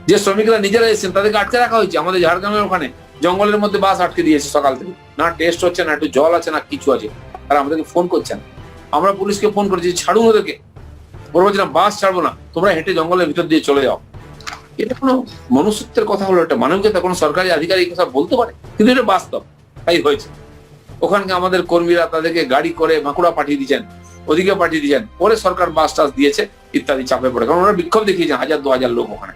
Speaker 3: যে শ্রমিকরা নিজেরা এসেছেন, তাদেরকে আটকে রাখা হয়েছে। আমাদের ঝাড়গ্রামের ওখানে জঙ্গলের মধ্যে বাস আটকে দিয়েছে সকাল থেকে, না টেস্ট হচ্ছে, না একটু জল আছে, না কিছু আছে। আর আমাদেরকে ফোন করছেন, আমরা পুলিশকে ফোন করেছি, ছাড়ুন ওদেরকে। ওরা বলছে না, বাস ছাড়বো না, তোমরা হেঁটে জঙ্গলের ভিতর দিয়ে চলে যাও। এটা কোনো মনুষ্যত্বের কথা হলো? এটা মানবিকতা? কোনো সরকারি আধিকারিক কথা বলতে পারে? কিন্তু এটা বাস্তব, তাই হয়েছে। ওখানকে আমাদের কর্মীরা তাদেরকে গাড়ি করে বাঁকুড়া পাঠিয়ে দিয়েছেন, ওদিকে পাঠিয়ে দিয়েছেন, পরে সরকার বাস টাস দিয়েছে ইত্যাদি, চাপে পড়ে। কারণ ওরা বিক্ষোভ দেখিয়েছেন, 1000-2000 লোক ওখানে।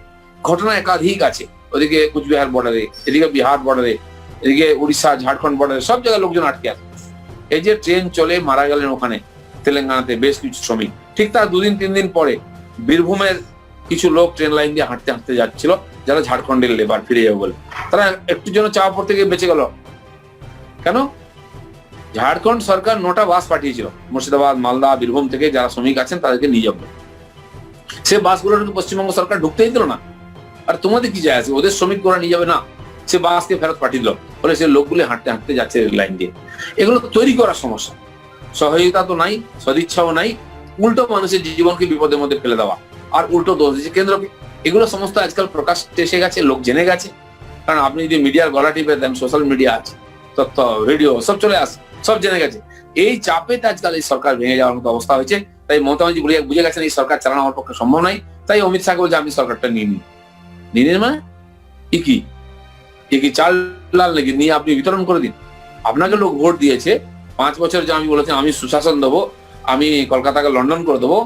Speaker 3: ঘটনা একাধিক আছে, ওদিকে কুচবিহার বর্ডারে, এদিকে বিহার বর্ডারে, এদিকে উড়িষ্যা ঝাড়খণ্ড বর্ডারে, সব জায়গায় লোকজন আটকে আছে। এই যে ট্রেন চলে মারা গেলেন ওখানে তেলেঙ্গানাতে বেশ কিছু শ্রমিক, ঠিক তার 2-3 দিন পরে বীরভূমের কিছু লোক ট্রেন লাইন দিয়ে হাঁটতে হাঁটতে যাচ্ছিল, যারা ঝাড়খণ্ডের লেবার ফিরে যাবে বলে, তারা একটু জন্য চাপা পড়তে গিয়ে বেঁচে গেল। কেন? ঝাড়খণ্ড সরকার 9টা বাস পাঠিয়েছিল মুর্শিদাবাদ, মালদা, বীরভূম থেকে যারা শ্রমিক আছেন তাদেরকে নিয়ে যাবে। সে বাসগুলোকে পশ্চিমবঙ্গ সরকার ঢুকতেই দিল না। আর তোমাদের কি যায় আছে? ওদের শ্রমিক ওরা নিয়ে যাবে না, সে বাসকে ফেরত পাঠিয়ে দিল, বলে সে লোকগুলি হাঁটতে হাঁটতে যাচ্ছে রেল লাইন দিয়ে। এগুলো তৈরি করার সমস্যা, সহায়তা তো নাই, সদিচ্ছাও নাই, উল্টো মানুষের জীবনকে বিপদের মধ্যে ফেলে দেওয়া, আর উল্টো দোষ দিচ্ছে কেন্দ্রকে। এগুলো সমস্ত আজকাল প্রকাশ এসে গেছে, লোক জেনে গেছে। কারণ আপনি যদি মিডিয়ার গলা টিপে দেন, সোশ্যাল মিডিয়া আছে, তথ্য, রেডিও সব চলে আসে, সব জেনে গেছে। এই চাপেতে আজকাল এই সরকার ভেঙে যাওয়ার মতো অবস্থা হয়েছে। তাই মমতা ব্যানার্জি বুঝে গেছেন এই সরকার চালানো আমার পক্ষে সম্ভব নয়। তাই অমিত শাহ বলছে আমি সরকারটা নিয়ে নিন। মানে কি চাল লাল নাকি নিয়ে আপনি বিতরণ করে দিন? আপনাকে লোক ভোট দিয়েছে 5 বছর, যে আমি বলেছেন আমি সুশাসন দেবো, আমি কলকাতাকে লন্ডন করে দেবো,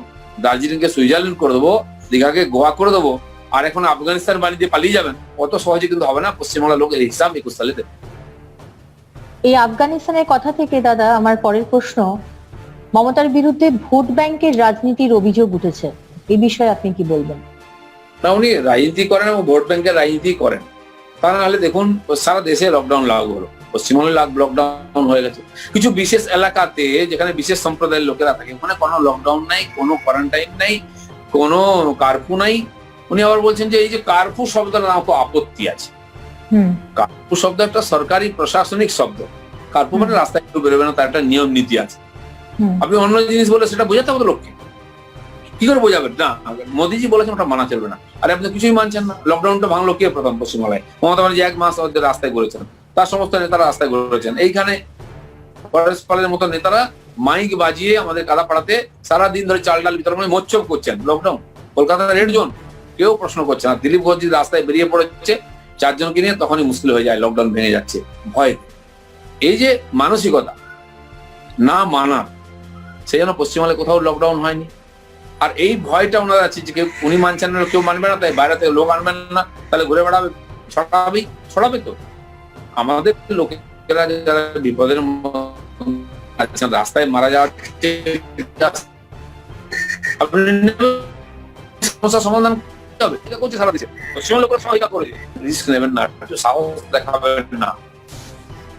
Speaker 3: দার্জিলিংকে সুইজারল্যান্ড করে দেবো, দীঘাকে গোয়া করে দেবো, আর এখন আফগানিস্তান বাড়ি দিয়ে পালিয়ে যাবেন, অত সহজে কিন্তু হবে না। পশ্চিমবাংলার লোক এই হিসাব 21 সালে দেবে।
Speaker 2: এই আফগানিস্তানের কথা থেকে দাদা আমার পরের প্রশ্ন, মমতার বিরুদ্ধে ভোট ব্যাংকের রাজনীতির অভিযোগ উঠেছে, এই বিষয়ে আপনি কি বলবেন?
Speaker 3: না, উনি রাজনীতি করেন এবং ভোট ব্যাংকের রাজনীতি করেন। তা নাহলে দেখুন সারা দেশে লকডাউন লাগু হলো, পশ্চিমবঙ্গে লকডাউন হয়ে গেছে। কিছু বিশেষ এলাকাতে যেখানে বিশেষ সম্প্রদায়ের লোকেরা থাকে ওখানে কোনো লকডাউন নাই, কোনো কোয়ারেন্টাইন নাই, কোনো কারফিউ নাই। উনি আবার বলছেন যে এই যে কারফিউ শব্দটা নাম খুব আপত্তি আছে। কারফিউ শব্দ একটা সরকারি প্রশাসনিক শব্দ। কারফিউ মানে রাস্তায় কেউ বেরোবে না, তার একটা নিয়ম নীতি আছে। আপনি অন্য জিনিস বলে সেটা বোঝাতে হবে লোককে, কি করে বোঝাবেন? না, মোদীজি বলেছেন ওটা মানা চলবে না। আরে আপনি কিছুই মানছেন না। লকডাউনটা ভাঙলো কে প্রথম? পশ্চিমবাংলায় মমতা ব্যানার্জি 1 মাস ওদের রাস্তায় ঘুরেছেন, তার সমস্ত নেতারা রাস্তায় ঘুরেছেন। এইখানে পরেশ পালের মতো নেতারা মাইক বাজিয়ে আমাদের কাদাপাড়াতে সারাদিন ধরে চাল ডাল বিতরণ করে মোচ্ছব করছেন। লকডাউন, কলকাতা রেড জোন, কেউ প্রশ্ন করছে না। দিলীপ ঘোষ রাস্তায় বেরিয়ে পড়েছে 4 জনকে নিয়ে, তখনই মুশকিল হয়ে যায়, লকডাউন ভেঙে যাচ্ছে ভয়। এই যে মানসিকতা না মানা, সেই জন্য পশ্চিমবঙ্গে কোথাও লকডাউন হয়নি। আর এই ভয়টা ওনারা আছে যে উনি মানছেন না, কেউ মানবে না, তাই বাইরে থেকে লোক আনবেন না, তাহলে ঘুরে বেড়াবে, ছড়াবে তো। আমাদের লোকেরা যারা বিপদের রাস্তায় মারা যাওয়ার সমস্যার সমাধান হবে, এটা করছে সারা দেশে। পশ্চিমবঙ্গ লোকের সহায়তা করে, রিস্ক নেবেন না, একটু সাহস দেখাবেন না,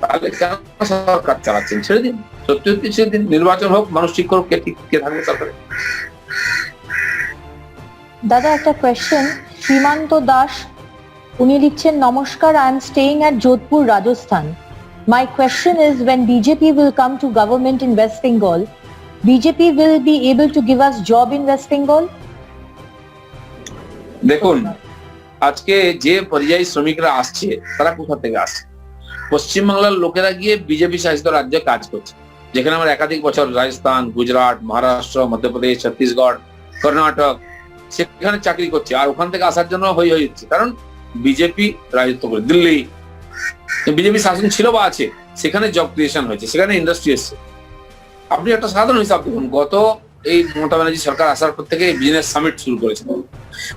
Speaker 3: তাহলে কেন সরকার চালাচ্ছেন? ছেড়ে দিন, সত্যি ছেড়ে দিন। নির্বাচন হোক, মানুষ ঠিক করুক কে থাকবে সরকারে।
Speaker 2: দাদা একটা কোয়েশ্চেন, সীমান্ত দাস উনি লিখছেন, নমস্কার, I am staying at Jodhpur, Rajasthan. My question is, when BJP will come to government in West Bengal, BJP will be able to give us job in West Bengal?
Speaker 3: দেখুন, আজকে যে পরিযায়ী শ্রমিকরা আসছে তারা কোথা থেকে আসছে? পশ্চিমবাংলার লোকেরা গিয়ে বিজেপি শাসিত রাজ্যে কাজ করছে, যেখানে আমরা একাধিক বছর রাজস্থান, গুজরাট, মহারাষ্ট্র, মধ্যপ্রদেশ, ছত্তিশগড়, কর্ণাটক সেখানে চাকরি করছে। আর ওখান থেকে আসার জন্য হচ্ছে, কারণ বিজেপি রাজত্ব করে। দিল্লি বিজেপি শাসন ছিল বা আছে, সেখানে জব ক্রিয়েশন হয়েছে, সেখানে ইন্ডাস্ট্রি এসছে। আপনি একটা সাধারণ হিসাব দেখুন, গত এই মমতা ব্যানার্জি সরকার আসার পর থেকে বিজনেস সামিট শুরু করেছেন।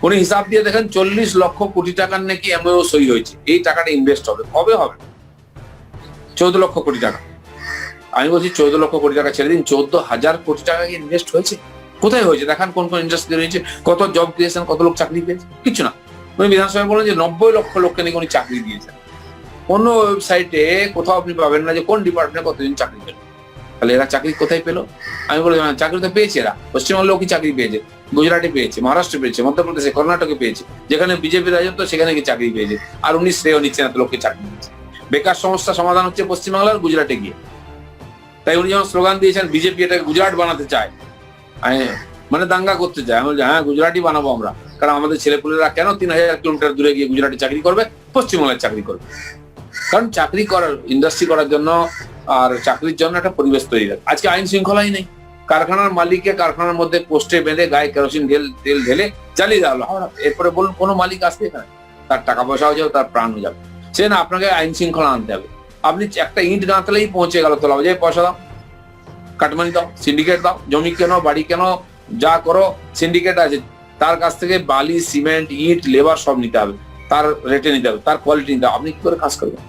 Speaker 3: উনি হিসাব দিয়ে দেখেন 40 লক্ষ কোটি টাকার নাকি এমওইউ সই হয়েছে। এই টাকাটা ইনভেস্ট হবে, কবে হবে? 14 লক্ষ কোটি টাকা। আমি বলছি 14 লক্ষ কোটি টাকা ছেড়ে দিন, 14,000 কোটি টাকা ইনভেস্ট হয়েছে। কোথায় হয়েছে দেখান, কোন কোন ইন্ডাস্ট্রি হয়েছে, কত জব ক্রিয়েশন, কত লোক চাকরি পেয়েছে? কিছু না। উনি বিধানসভায় বলেন যে 90 লক্ষ লোককে নাকি উনি চাকরি দিয়েছেন। অন্য ওয়েবসাইটে কোথাও আপনি পাবেন না যে কোন ডিপার্টমেন্টে কতদিন চাকরি পেল। তাহলে এরা চাকরি কোথায় পেলো? আমি বলি চাকরি তো পেয়েছে এরা, পশ্চিমবঙ্গের লোকই চাকরি পেয়েছে, গুজরাটে পেয়েছে, মহারাষ্ট্রে পেয়েছে, মধ্যপ্রদেশে, কর্ণাটকে পেয়েছে, যেখানে বিজেপি রাজত্ব সেখানে কি চাকরি পেয়েছে। আর উনি শ্রেয় নিচ্ছেন, এত লোককে চাকরি দিয়েছে। বেকার সমস্যা সমাধান হচ্ছে পশ্চিমবাংলার গুজরাটে গিয়ে। তাই উনি যখন স্লোগান দিয়েছেন বিজেপি এটাকে গুজরাট বানাতে চায়, মানে দাঙ্গা করতে চায়, আমি বলছি হ্যাঁ গুজরাটই বানাবো আমরা। কারণ আমাদের ছেলেপুলেরা কেন 3000 কিলোমিটার দূরে গিয়ে গুজরাটে চাকরি করবে, পশ্চিমবাংলায় চাকরি করবে? কারণ চাকরি করার, ইন্ডাস্ট্রি করার জন্য আর চাকরির জন্য একটা পরিবেশ তৈরি হয়। আজকে আইন শৃঙ্খলাই নেই। কারখানার মালিককে কারখানার মধ্যে পোস্টে বেঁধে গায়ে কেরোসিন তেল ঢেলে জ্বালিয়ে দেওয়া হলো। এরপরে বলুন কোনো মালিক আসবে এখানে? তার টাকা পয়সাও যাবে, তার প্রাণও যাবে। সে না, আপনাকে আইন শৃঙ্খলা আনতে হবে। আপনি একটা ইট গাঁথলেই পৌঁছে গেল, তোলা যায় পয়সা দাও, কাটমানি দাও, সিন্ডিকেট দাও, জমি কেনো, বাড়ি কেনো, যা করো, সিন্ডিকেট আছে, তার কাছ থেকে বালি, সিমেন্ট, ইট, লেবার সব নিতে হবে, তার রেটে নিতে হবে, তার কোয়ালিটি নিতে হবে। আপনি কি করে কাজ করবেন?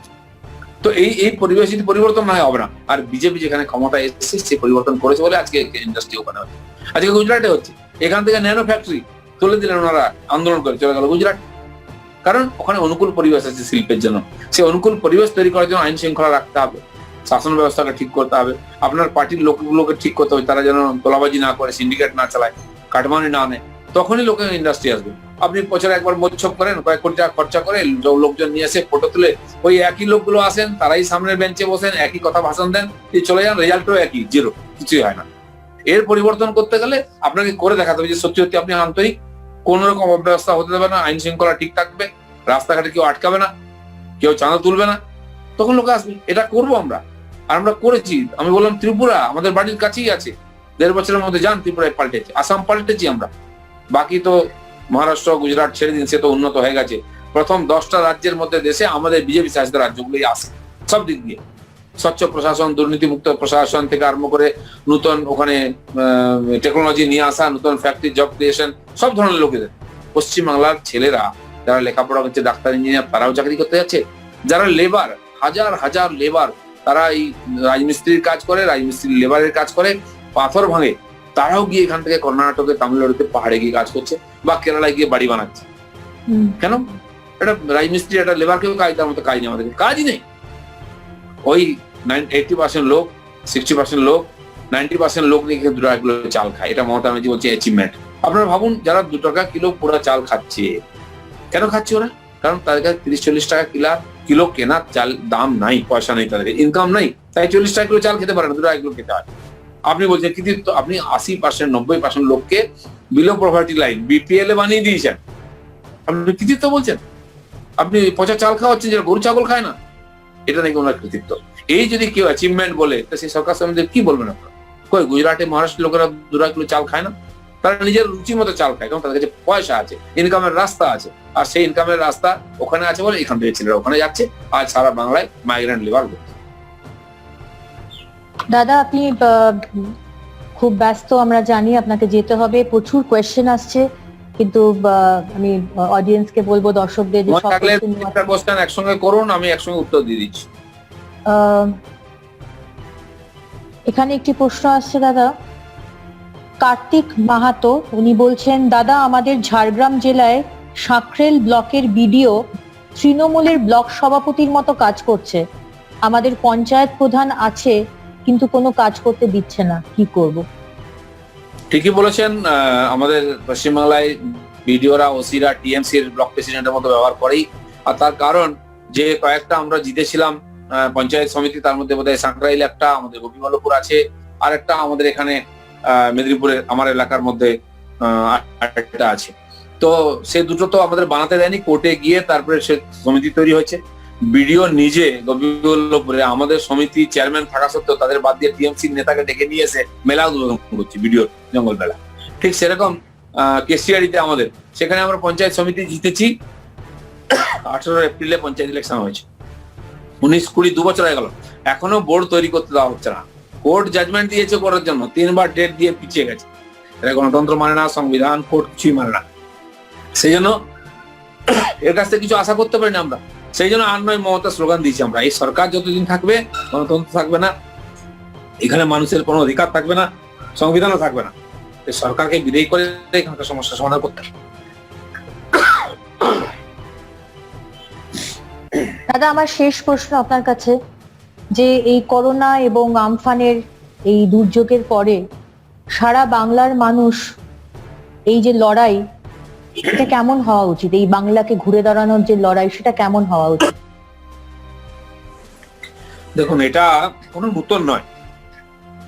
Speaker 3: তো এই পরিবেশ যদি পরিবর্তন না হয় হবে না। আর বিজেপি যেখানে ক্ষমতা এসেছে সে পরিবর্তন করেছে বলে আজকে ইন্ডাস্ট্রি ওখানে হচ্ছে। আজকে গুজরাটে হচ্ছে, এখান থেকে ন্যানো ফ্যাক্টরি তুলে দিলেন ওনারা, আন্দোলন করে চলে গেল গুজরাট। কারণ ওখানে অনুকূল পরিবেশ আছে শিল্পের জন্য। সেই অনুকূল পরিবেশ তৈরি করার জন্য আইন শৃঙ্খলা রাখতে হবে, শাসন ব্যবস্থাকে ঠিক করতে হবে, আপনার পার্টির লোকগুলোকে ঠিক করতে হবে, তারা যেন তোলাবাজি না করে, সিন্ডিকেট না চালায়, কাটমানি না নেয়, তখনই লোকের ইন্ডাস্ট্রি আসবে। আপনি বছরে একবার মোচ্ছক করেন, কয়েক কোটি টাকা খরচা করে লোকজন নিয়ে এসে ফটো তুলে, ওই একই লোকগুলো আসেন, তারাই সামনের বেঞ্চে বসেন, একই কথা ভাষণ দেন, চলে যান, রেজাল্টও একই, জিরো, কিছুই হয় না। এর পরিবর্তন করতে গেলে আপনাকে করে দেখাতে হবে যে সত্যি সত্যি আপনি আন্তরিক, কোন রকম অব্যবস্থা হতে দেবে না, আইন শৃঙ্খলা ঠিক থাকবে, রাস্তাঘাটে কেউ আটকাবে না, কেউ চাঁদা তুলবে না, তখন লোক আসবে। এটা করবো আমরা, আর আমরা করেছি। আমি বললাম ত্রিপুরা আমাদের বাড়ির কাছেই আছে, 1.5 বছরের মধ্যে যান, ত্রিপুরায় পাল্টেছে, আসাম পাল্টেছি আমরা। বাকি তো মহারাষ্ট্র গুজরাট ছেড়ে দিন, সে তো উন্নত হয়ে গেছে। প্রথম 10টা রাজ্যের মধ্যে দেশে আমাদের বিজেপি শাসিত রাজ্যগুলোই আসে সব দিক দিয়ে, স্বচ্ছ প্রশাসন, দুর্নীতিমুক্ত প্রশাসন থেকে আরম্ভ করে নতুন ওখানে টেকনোলজি নিয়ে আসা, নতুন ফ্যাক্টরি, জব ক্রিয়েশন, সব ধরনের লোকেদের। পশ্চিমবাংলার ছেলেরা যারা লেখাপড়া করছে, ডাক্তার, ইঞ্জিনিয়ার, তারাও চাকরি করতে যাচ্ছে। যারা লেবার, হাজার হাজার লেবার, তারা এই রাজমিস্ত্রির কাজ করে, রাজমিস্ত্রির লেবারের কাজ করে, পাথর ভাঙে, তারাও গিয়ে এখান থেকে কর্ণাটকে, তামিলনাড়ুতে, পাহাড়ে গিয়ে কাজ করছে, বা কেরালায় গিয়ে বাড়ি বানাচ্ছে। কেন? এটা রাজমিস্ত্রি, একটা লেবারকেও কাজ, তার মতো কাজ নেই, আমাদের কাজই নেই। ওই 80% লোক, 60% লোক, 90% লোক নিয়ে 2 টাকা কিলো চাল খায়। এটা মমতা ব্যানার্জি বলছে অ্যাচিভমেন্ট। আপনারা ভাবুন, যারা 2 টাকা কিলো পুরো চাল খাচ্ছে, কেন খাচ্ছে ওরা? কারণ তাদের কাছে 30-40 টাকা কিলো কেনার চাল দাম নাই, পয়সা নেই, তাদের ইনকাম নাই, তাই 40 টাকা কিলো চাল খেতে পারে না, 2 টাকা কিলো খেতে হয়। আপনি বলছেন কৃতিত্ব, আপনি 80%, 90% লোককে বিলো পভার্টি লাইন, বিপিএল এ বানিয়ে দিয়েছেন, আপনি কৃতিত্ব বলছেন? আপনি পচা চাল খাওয়াচ্ছেন, যেটা গরু ছাগল খায় না, এটা নাকি ওনার কৃতিত্ব। এই যদি কেউ অ্যাচিভমেন্ট বলে, তো সেই সরকার সম্বন্ধে কি বলবেন আপনারা? কই গুজরাটে, মহারাষ্ট্রের লোকেরা 2 টাকা কিলো চাল খায় না? তারা নিজের রুচি মতো চাল খায়, কারণ তাদের কাছে পয়সা আছে, ইনকামের রাস্তা আছে। আর সেই ইনকামের রাস্তা ওখানে আছে বলে এখান থেকে ছেলেরা ওখানে যাচ্ছে, আর সারা বাংলায় মাইগ্রেন্ট লেবার করছে।
Speaker 2: দাদা, আপনি খুব ব্যস্ত, আমরা জানি, আপনাকে যেতে হবে, প্রচুর কোয়েশ্চেন আসছে, কিন্তু আমি অডিয়েন্সকে বলবো, দর্শকদের, যে সব
Speaker 3: কোশ্চেন একসঙ্গে করুন, আমি একসঙ্গে উত্তর দিয়ে দিচ্ছি।
Speaker 2: এখানে একটি প্রশ্ন আসছে দাদা, কার্তিক মাহাতো, উনি বলছেন, দাদা আমাদের ঝাড়গ্রাম জেলায় সাঁকরেল ব্লকের বিডিও তৃণমূলের ব্লক সভাপতির মতো কাজ করছে, আমাদের পঞ্চায়েত প্রধান আছে কিন্তু কোনো কাজ করতে দিচ্ছে না, কি করব?
Speaker 3: ঠিকই বলেছেন, আমাদের পশ্চিমবাংলায় বিডিওরা, ওসিরা টিএমসির ব্লক প্রেসিডেন্টের মতো ব্যবহার করেই। আর তার কারণ যে কয়েকটা আমরা জিতেছিলাম পঞ্চায়েত সমিতি, তার মধ্যে বোধহয় সাঁকরাইল একটা, আমাদের গোপীবল্লভপুর আছে, আর একটা আমাদের এখানে মেদিনীপুরে আমার এলাকার মধ্যে একটা আছে। তো সে দুটো তো আমাদের বানাতে দেয়নি, কোর্টে গিয়ে তারপরে সে সমিতি তৈরি হয়েছে। বিডিও নিজে গোপীবল্লভপুরে আমাদের সমিতি চেয়ারম্যান থাকা সত্ত্বেও তাদের বাদ দিয়ে টিএমসির নেতাকে ডেকে নিয়ে এসে মেলা উদ্বোধন করছে, বিডিও জঙ্গল মেলা। ঠিক সেরকম কেশিয়ারিতে আমাদের, সেখানে আমরা পঞ্চায়েত সমিতি জিতেছি। 18 এপ্রিলে পঞ্চায়েত ইলেকশন হয়েছে, 19-20 2 বছর হয়ে গেল, এখনো বোর্ড তৈরি করতে দেওয়া হচ্ছে না। কোর্ট জাজমেন্ট দিয়েছে করার জন্য, 3 বার ডেট দিয়ে পিছিয়ে গেছে। এটা গণতন্ত্র মানে না, সংবিধান, কোর্ট কিছুই মানে না। সেই জন্য এর কাছ থেকে কিছু আশা করতে পারি না আমরা। সেই জন্য 8-9 মমতা স্লোগান দিয়েছি আমরা, এই সরকার যতদিন থাকবে গণতন্ত্র থাকবে না, এখানে মানুষের কোনো অধিকার থাকবে না, সংবিধানও থাকবে না। এই সরকারকে বিদায়ী করে এখানকার সমস্যা সমাধান করতে হবে।
Speaker 2: দাদা, আমার শেষ প্রশ্ন আপনার কাছে, যে এই করোনা এবং আমফানের এই দুর্যোগের পরে সারা বাংলার মানুষ, এই যে লড়াই, এটা কেমন হওয়া উচিত? এই বাংলাকে ঘুরে দাঁড়ানোর যে লড়াই, সেটা কেমন হওয়া উচিত?
Speaker 3: দেখুন, এটা কোনো নতুন নয়,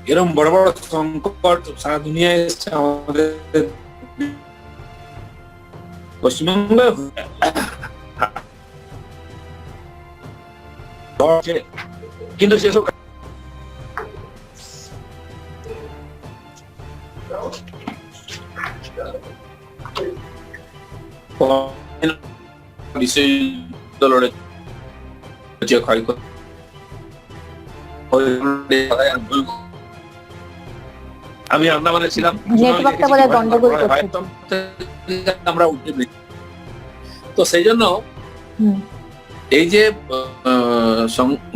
Speaker 3: এরকম বড় বড় সংকট সারা দুনিয়ায় এসছে, আমাদের পশ্চিমবঙ্গে কিন্তু সেসব আমি আন্দামানে ছিলাম, আমরা উঠে, তো সেই জন্য এই যে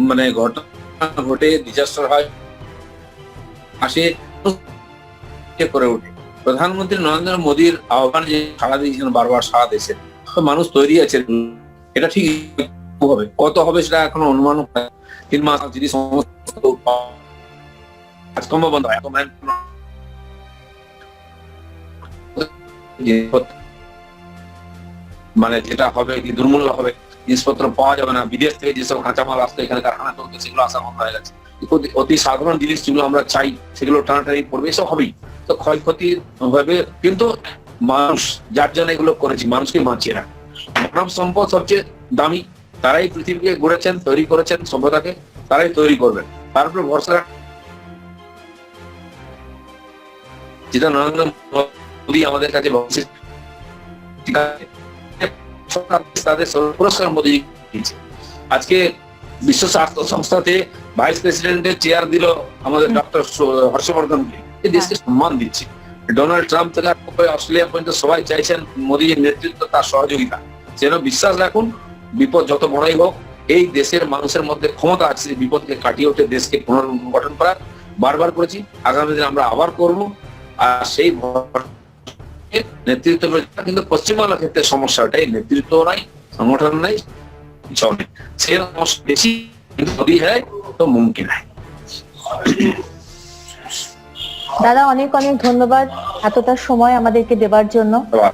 Speaker 3: মানে ঘটনা ঘটে, ডিজাস্টার হয়, আসে করে ওঠে, প্রধানমন্ত্রী নরেন্দ্র মোদীর আহ্বান যে সাড়া দিয়েছেন, বারবার সাড়া দিয়েছেন, তো মানুষ তৈরি আছে। এটা ঠিক হবে, কত হবে সেটা এখনো অনুমান 3 মাস যদি সমস্ত কাজকর্ম বন্ধ হয়, মানে যেটা হবে কি দুর্মূল্য হবে, জিনিসপত্র পাওয়া যাবে না, বিদেশ থেকে যেসব কাঁচামাল আসতো এখানে কারখানা চলতো সেগুলো আসা বন্ধ হয়ে গেছে। অতি সাধারণ জিনিস যেগুলো আমরা চাই সেগুলো টানাটানি পড়বে, এসব হবেই। তো ক্ষয়ক্ষতি হবে, কিন্তু মানুষ যার জন্য এগুলো করেছি, মানুষকে বাঁচিয়ে রাখে। মানব সম্পদ সবচেয়ে দামি, তারাই পৃথিবীকে গড়েছেন, তৈরি করেছেন সভ্যতাকে, তারাই তৈরি করবেন। তার উপর ভরসা যেটা নরেন্দ্র মোদী আমাদের কাছে তাদের পুরস্কার মোদী দিয়েছে। আজকে বিশ্ব স্বাস্থ্য সংস্থাতে ভাইস প্রেসিডেন্টের চেয়ার দিল আমাদের ডক্টর হর্ষবর্ধনকে, এই দেশকে সম্মান দিচ্ছে। ডোনাল্ড ট্রাম্প থেকে অস্ট্রেলিয়া পর্যন্ত সবাই চাইছেন মোদীর নেতৃত্ব, তার সহযোগিতা। যেন বিশ্বাস রাখুন, বিপদ যত বড়ই হোক, এই দেশের মানুষের মধ্যে ক্ষমতা আছে বিপদকে কাটিয়ে উঠে দেশকে পুনর্গঠন করার। বারবার করেছি, আগামী দিনে আমরা আবার করব। আর সেই নেতৃত্ব, কিন্তু পশ্চিমবাংলার ক্ষেত্রে সমস্যাটাই নেতৃত্ব নাই, সংগঠন নাই, চলে সে বেশি, যদি হয় তো মুমকিন হয়।
Speaker 2: দাদা অনেক অনেক ধন্যবাদ এতটা সময় আমাদেরকে দেবার জন্য।
Speaker 3: ধন্যবাদ।